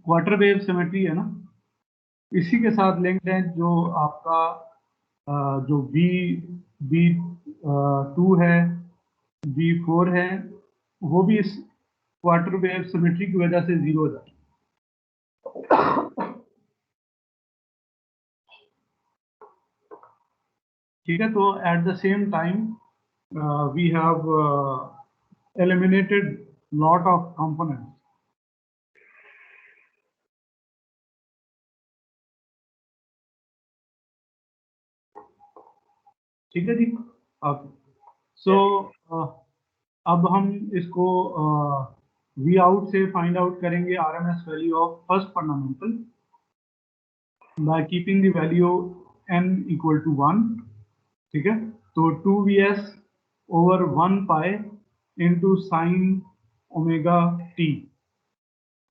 क्वार्टर वेव सिमेट्री है ना, इसी के साथ लिंक्ड है। जो आपका जो B2 है, B4 है, वो भी इस क्वार्टर वेव सिमेट्री की वजह से 0 हो जाता है, ठीक है। तो at the same time we have eliminated lot of components. ठीक है जी। ओके, सो अब हम इसको वी आउट से फाइंड आउट करेंगे RMS value of first fundamental by keeping the value n equal to 1। ठीक है, तो 2vs over 1 pi into sine omega t,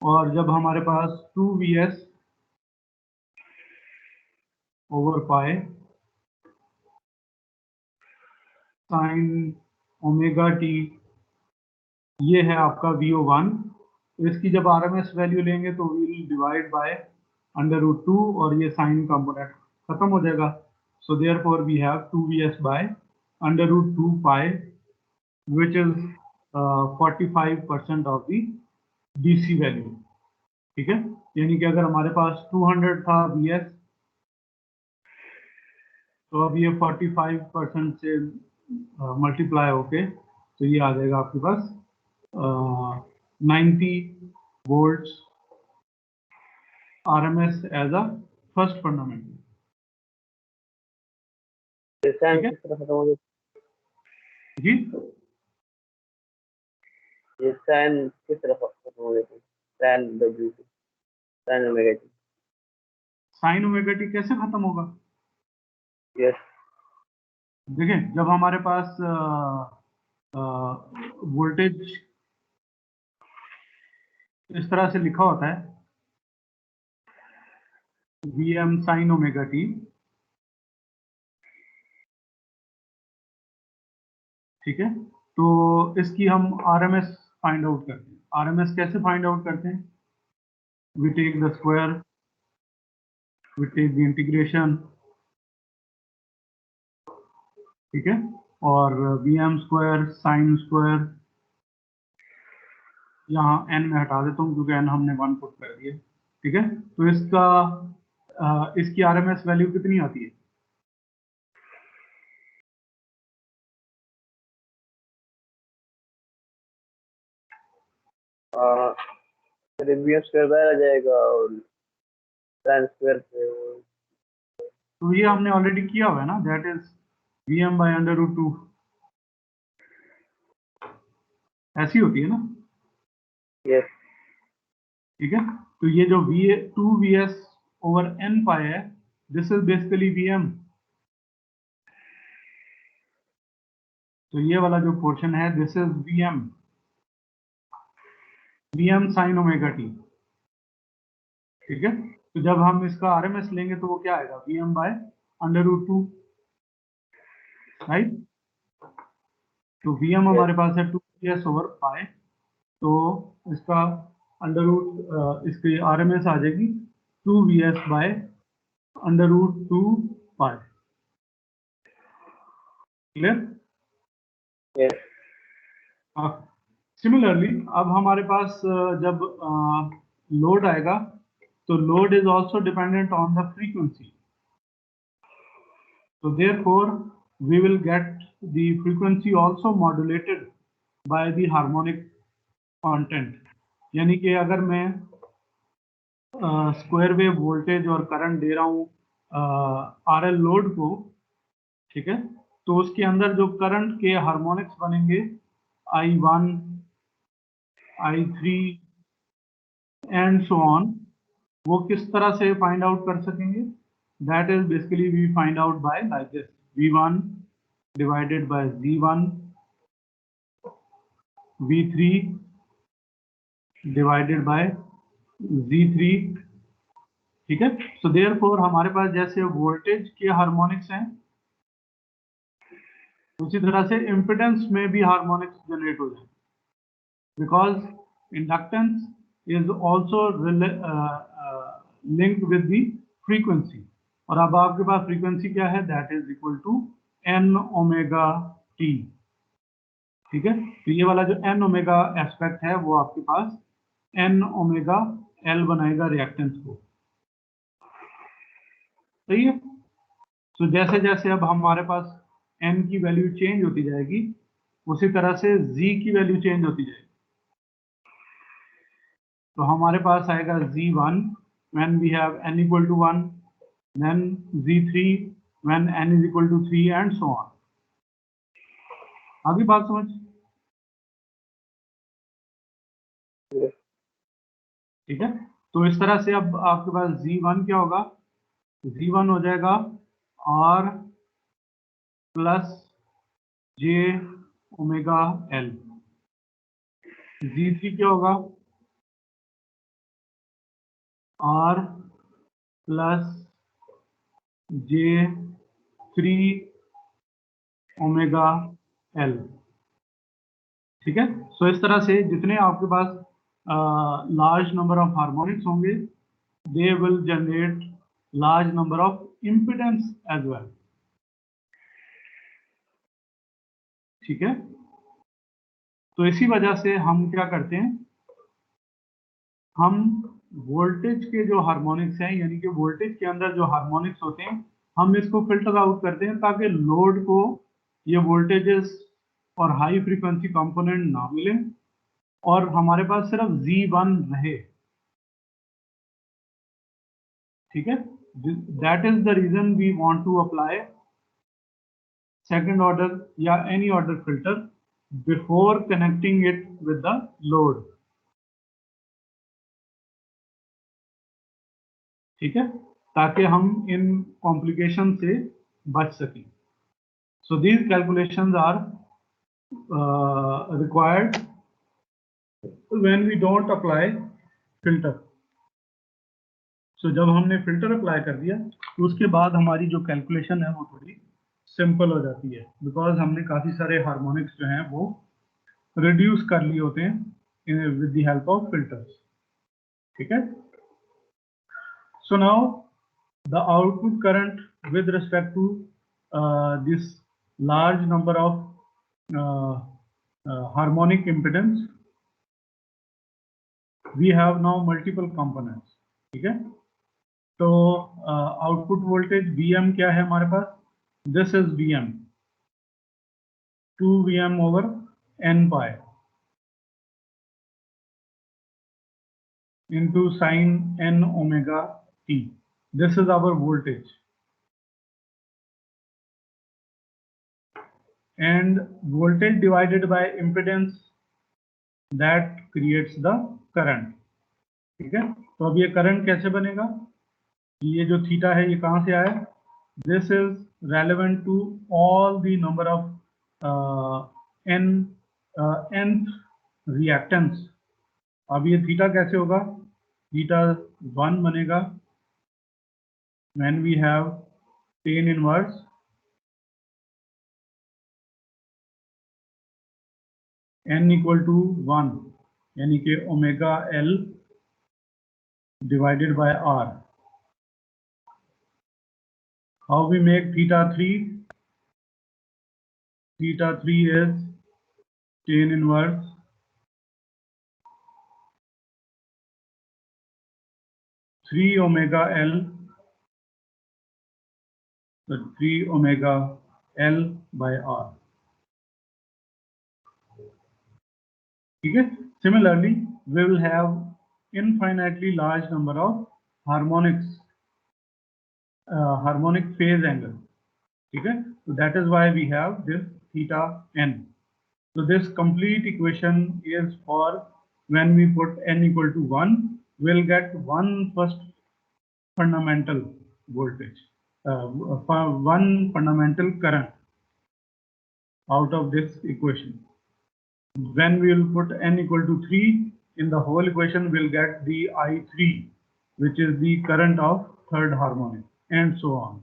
और जब हमारे पास 2vs over pi sine omega t, ये है आपका VO1। तो इसकी जब आरएमएस वैल्यू लेंगे तो विल डिवाइड बाय √2 और ये साइन कंपोनेंट खत्म हो जाएगा। So therefore we have 2vs by √2 pi which is 45% of the DC value. ठीक है, यानी कि अगर हमारे पास 200 था vs, तो अब ये 45% से मल्टीप्लाई होके तो ये आ जाएगा आपके पास 90 volts RMS as a first fundamental. Sine ठीक है किस तरह खत्म हो गया? जी, ये साइन किस तरह खत्म हो गया? Sine W sine omega t. Sine omega t कैसे खत्म होगा? यस। देखिए, जब हमारे पास वोल्टेज इस तरह से लिखा होता है Vm साइन ओमेगा टी, ठीक है, तो इसकी हम RMS फाइंड आउट करते हैं। RMS कैसे फाइंड आउट करते हैं? We take the square, we take the integration, ठीक है, और Vm स्क्वायर साइन स्क्वायर, यहाँ n में हटा देता हूँ क्योंकि n हमने 1 पुट कर दिया। ठीक है, तो इसकी RMS वैल्यू कितनी आती है? Vm स्क्वायर बाहर आ जाएगा और साइन स्क्वायर से तो ये हमने ऑलरेडी किया हुआ है ना, दैट इज Vm बाय √2, ऐसी होती है ना। यस। ठीक है, तो ये जो 2vs ओवर n पाई है, दिस इज बेसिकली Vm। तो ये वाला जो पोर्शन है this is Vm sign omega t. ठीक है, तो जब हम इसका RMS लेंगे तो वो क्या आएगा? Vm by √2, right. तो Vm हमारे पास है 2vs ओवर पाई, तो इसका इसकी RMS आ जाएगी 2vs by √2 pi. Clear? Yes. Similarly अब हमारे पास जब लोड आएगा तो load is also dependent on the frequency, so therefore we will get the frequency also modulated by the harmonic content। यानी कि अगर मैं स्क्वायर वेव वोल्टेज और करंट दे रहा हूँ RL लोड को, ठीक है, तो उसके अंदर जो करंट के हार्मोनिक्स बनेंगे I1 I3 and so on, वो किस तरह से फाइंड आउट कर सकेंगे? That is basically we find out by like this, V1 divided by Z1, V3 divided by Z3। ठीक है, सो देयरफॉर हमारे पास जैसे वोल्टेज के हार्मोनिक्स हैं, उसी तरह से इम्पिडेंस में भी हार्मोनिक्स जनरेट हो जाए, because inductance is also linked with the frequency. और अब आपके पास फ्रीक्वेंसी क्या है? That is equal to n omega t. ठीक है, तो ये वाला जो n ओमेगा एस्पेक्ट है वो आपके पास n ओमेगा l बनाएगा रिएक्टेंस को। सही है, तो जैसे जैसे अब हमारे पास n की वैल्यू चेंज होती जाएगी, उसी तरह से z की वैल्यू चेंज होती जाएगी। तो हमारे पास आएगा Z1 when we have n equal to 1, then Z3 when n is equal to 3 and so on. आगे बात समझ? ठीक है, तो इस तरह से अब आपके पास Z1 क्या होगा? Z1 हो जाएगा R plus J omega L. Z3 क्या होगा? R plus J3 omega L. ठीक है, सो इस तरह से जितने आपके पास लार्ज नंबर ऑफ हार्मोनिक्स होंगे, they will generate large number of impedance as well. ठीक है, तो इसी वजह से हम क्या करते हैं, हम वोल्टेज के जो हार्मोनिक्स हैं, यानी कि वोल्टेज के अंदर जो हार्मोनिक्स होते हैं, हम इसको फिल्टर आउट करते हैं ताकि लोड को ये वोल्टेजेस और हाई फ्रीक्वेंसी कंपोनेंट ना मिले और हमारे पास सिर्फ Z1 रहे. ठीक है, that is the reason we want to apply second order या any order filter before connecting it with the load. ठीक है, ताकि हम इन कॉम्प्लिकेशन से बच सकें. So these calculations are required when we don't apply filter. So जब हमने फिल्टर अप्लाई कर दिया तो उसके बाद हमारी जो कैलकुलेशन है वो थोड़ी सिंपल हो जाती है, बिकॉज हमने काफ़ी सारे हार्मोनिक्स जो हैं वो रिड्यूस कर लिए होते हैं with the help of filters. ठीक है, so now the output current with respect to this large number of harmonic impedance, we have now multiple components. ठीक है, तो आउटपुट वोल्टेज Vm क्या है हमारे पास? This is Vm 2Vm over n pi into sin n omega t. This is our voltage, and voltage divided by impedance, that creates the current. ठीक है, तो अब ये करंट कैसे बनेगा? ये जो थीटा है ये कहाँ से आया? This is relevant to all the number of n reactance. अब ये थीटा कैसे होगा? थीटा 1 बनेगा when we have tan inverse n equal to 1, यानी कि omega L divided by R. How we make theta 3? Theta 3 is tan inverse three omega L, so 3 omega L by R. ठीक है, similarly we will have infinitely large number of harmonics, harmonic phase angle. ठीक है, so that is why we have this theta n. So this complete equation is for when we put n equal to 1, we'll get one first fundamental voltage, one fundamental current out of this equation. When we will put n equal to 3 in the whole equation, we'll get the I3, which is the current of third harmonic, and so on.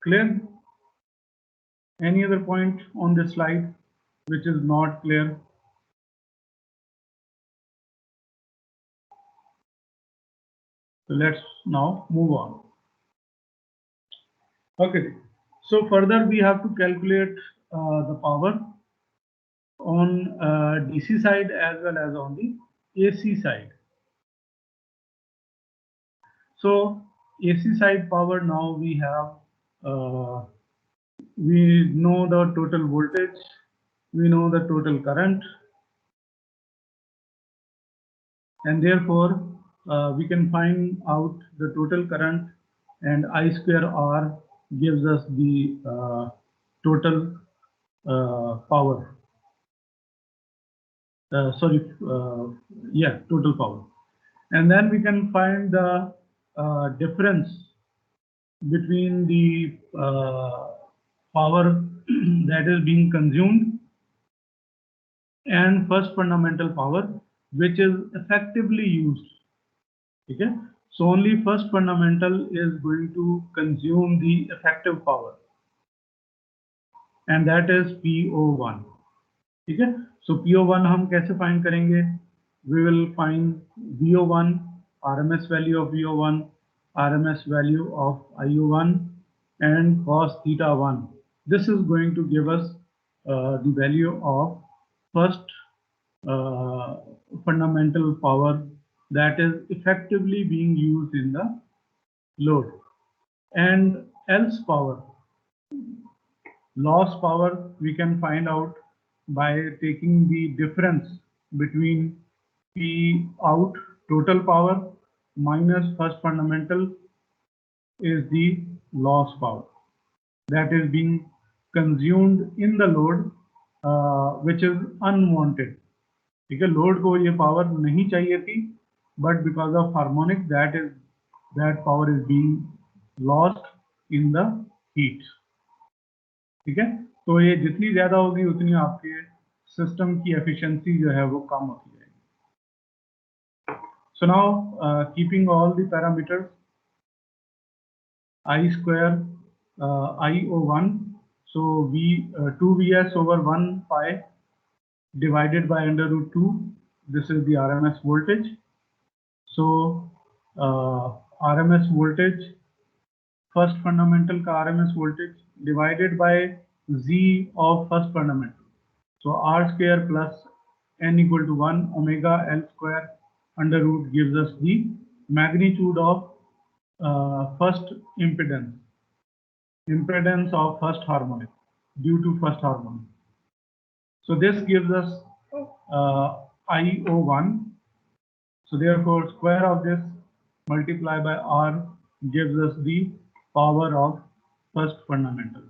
Clear? Any other point on this slide which is not clear? So let's now move on. Okay, so further we have to calculate the power on DC side as well as on the AC side. So AC side power, now we have we know the total voltage, we know the total current, and therefore we can find out the total current, and I square R gives us the total power. Total power. And then we can find the difference between the power that is being consumed and first fundamental power, which is effectively used. Okay, so only first fundamental is going to consume the effective power, and that is PO1. ठीक है, so PO1 हम कैसे find करेंगे? We will find VO1, RMS value of VO1, RMS value of IO1, and cos theta 1. This is going to give us the value of first fundamental power that is effectively being used in the load, and else power, loss power, we can find out by taking the difference between P out total power minus first fundamental is the loss power that is being consumed in the load, which is unwanted. ठीक है, load को ये power नहीं चाहिए थी, but because of harmonic that power is being lost in the heat. ठीक है, तो ये जितनी ज्यादा होगी उतनी आपके सिस्टम की एफिशिएंसी जो है वो कम होती जाएगी. So now keeping all the parameters, I square IO1, so V 2Vs over 1 pi divided by under root 2. This is the RMS voltage. So RMS voltage, first fundamental का RMS voltage divided by Z of first fundamental. So R square plus N equal to 1 omega L square under root gives us the magnitude of first impedance of first harmonic due to first harmonic. So this gives us IO1. So therefore square of this multiplied by R gives us the power of first fundamental.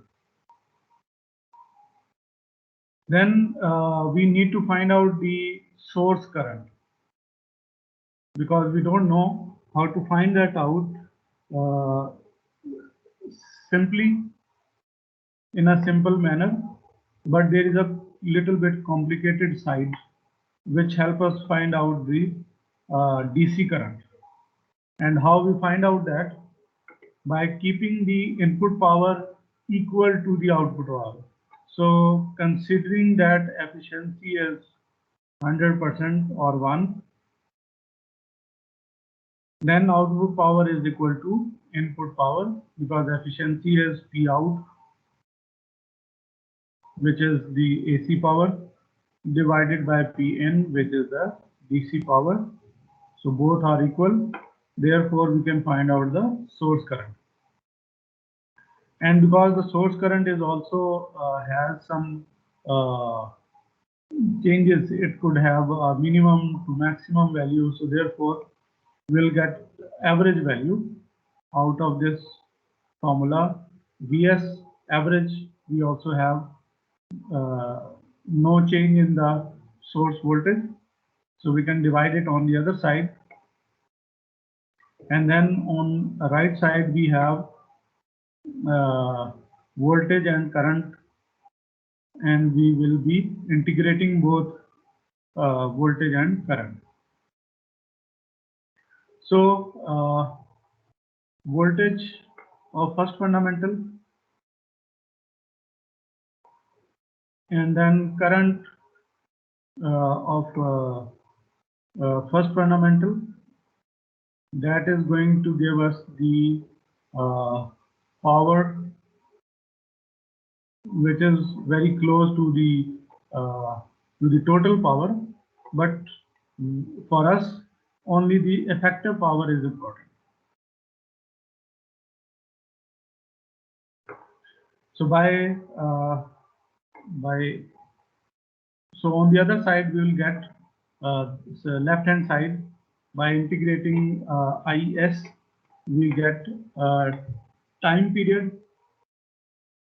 Then we need to find out the source current, because we don't know how to find that out simply in a simple manner, but there is a little bit complicated side which help us find out the DC current. And how we find out that? By keeping the input power equal to the output power. So considering that efficiency is 100% or 1, then output power is equal to input power, because efficiency is P out, which is the AC power, divided by Pn, which is the DC power. So both are equal. Therefore, we can find out the source current. And because the source current is also has some changes, it could have a minimum to maximum value. So therefore, we'll get average value out of this formula. Vs average, we also have no change in the source voltage, so we can divide it on the other side, and then on the right side we have voltage and current, and we will be integrating both voltage and current. So voltage of first fundamental, and then current of first fundamental, that is going to give us the power which is very close to the total power, but for us only the effective power is important. So by So on the other side, we will get left hand side by integrating IS, we get time period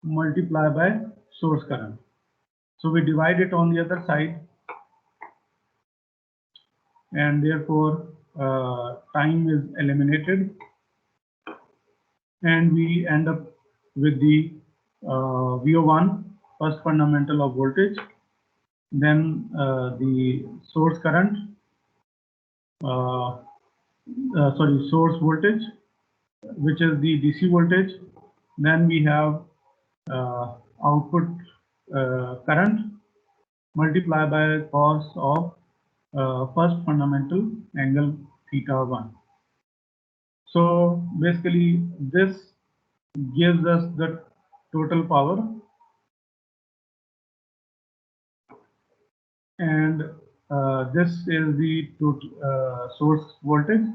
multiplied by source current. So we divide it on the other side, and therefore time is eliminated, and we end up with the VO1, first fundamental of voltage, then the source current, source voltage, which is the DC voltage. Then we have output current multiplied by cos of first fundamental angle theta1. So basically this gives us the total power, and this is the source voltage.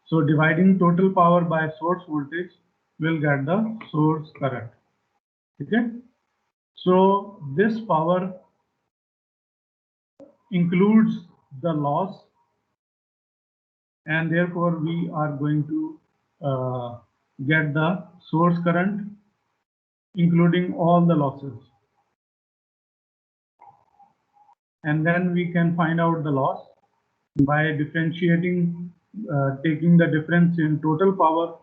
So dividing total power by source voltage will get the source current. Okay, so this power includes the loss, and therefore we are going to get the source current including all the losses, and then we can find out the loss by differentiating, taking the difference in total power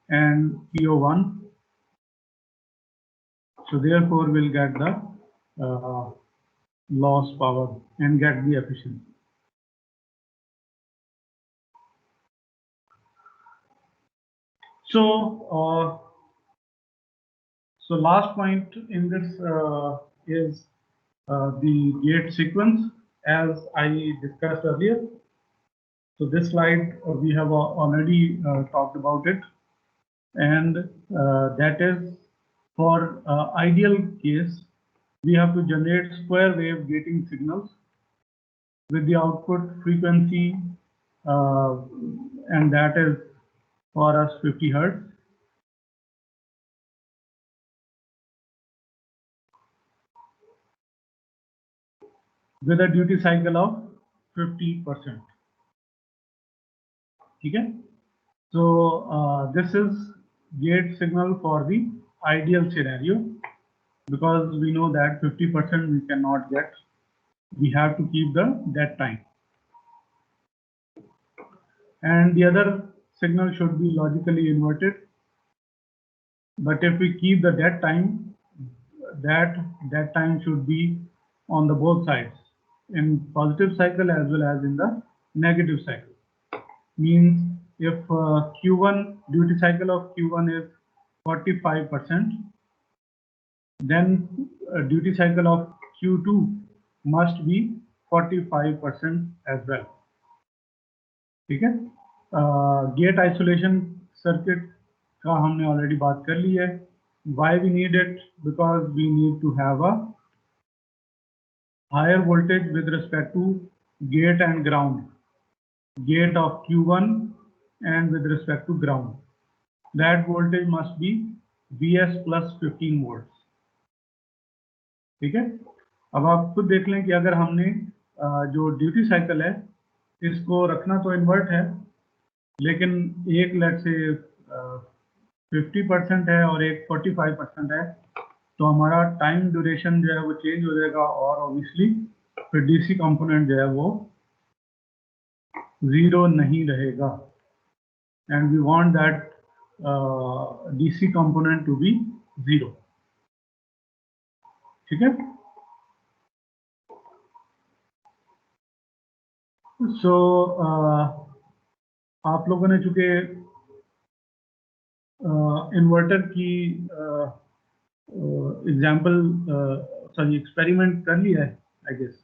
and PO1. So therefore we'll get the loss power and get the efficiency. So so last point in this is the gate sequence, as I discussed earlier. So this slide we have already talked about it, and that is for ideal case we have to generate square wave gating signals with the output frequency, and that is for us 50 Hertz. With a duty cycle of 50%. Okay, so this is gate signal for the ideal scenario, because we know that 50% we cannot get. We have to keep the dead time, and the other signal should be logically inverted. But if we keep the dead time, that time should be on the both sides, in positive cycle as well as in the negative cycle. Means if Q1 duty cycle of Q1 is 45%, then duty cycle of Q2 must be 45% as well. ठीक है, gate isolation circuit का हमने already बात कर ली है. Why we need it? Because we need to have a higher voltage with respect to gate and ground, gate of Q1 and with respect to ground. That voltage must be Vs plus 15 volts. ठीक है, अब आप खुद देख लें कि अगर हमने जो ड्यूटी साइकिल है इसको रखना तो इन्वर्ट है, लेकिन एक लेट से 50% है और एक 45% है, तो हमारा टाइम ड्यूरेशन जो है वो चेंज हो जाएगा, और ऑब्वियसली फिर डीसी कंपोनेंट जो है वो जीरो नहीं रहेगा, and we want that DC component to be zero. ठीक है, सो आप लोगों ने चूंकि इन्वर्टर की एग्जाम्पल एक्सपेरिमेंट कर लिया है आई गेस.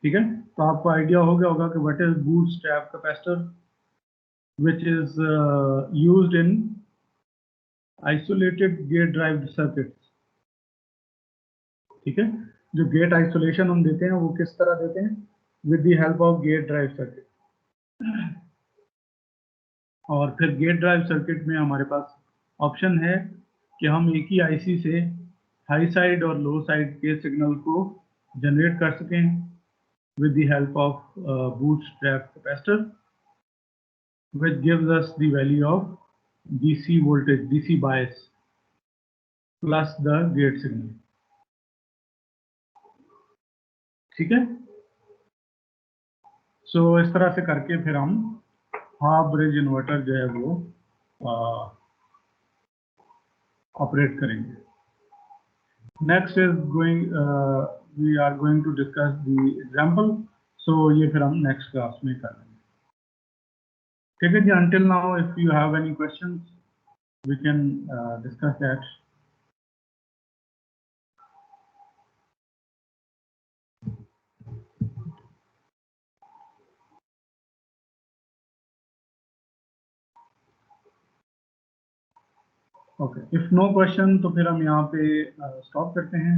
ठीक है, तो आपको आइडिया हो गया होगा कि what is bootstrap capacitor, which is used in isolated gate driven circuits. ठीक है, जो गेट आइसोलेशन हम देते हैं वो किस तरह देते हैं, with the help of gate drive circuit. और फिर गेट ड्राइव सर्किट में हमारे पास ऑप्शन है कि हम एक ही आईसी से हाई साइड और लो साइड के सिग्नल को जनरेट कर सकें with the help of bootstrap capacitor, which gives us the value of DC voltage, DC bias plus the gate signal. ठीक है, सो इस तरह से करके फिर हम हाफ ब्रिज इन्वर्टर जो है वो ऑपरेट करेंगे. Next is going, we are going to discuss the example. सो ये फिर हम नेक्स्ट क्लास में कर लेंगे. ठीक है जी. Until now if you have any questions we can discuss that. Okay, if no question तो फिर हम यहाँ पे स्टॉप करते हैं.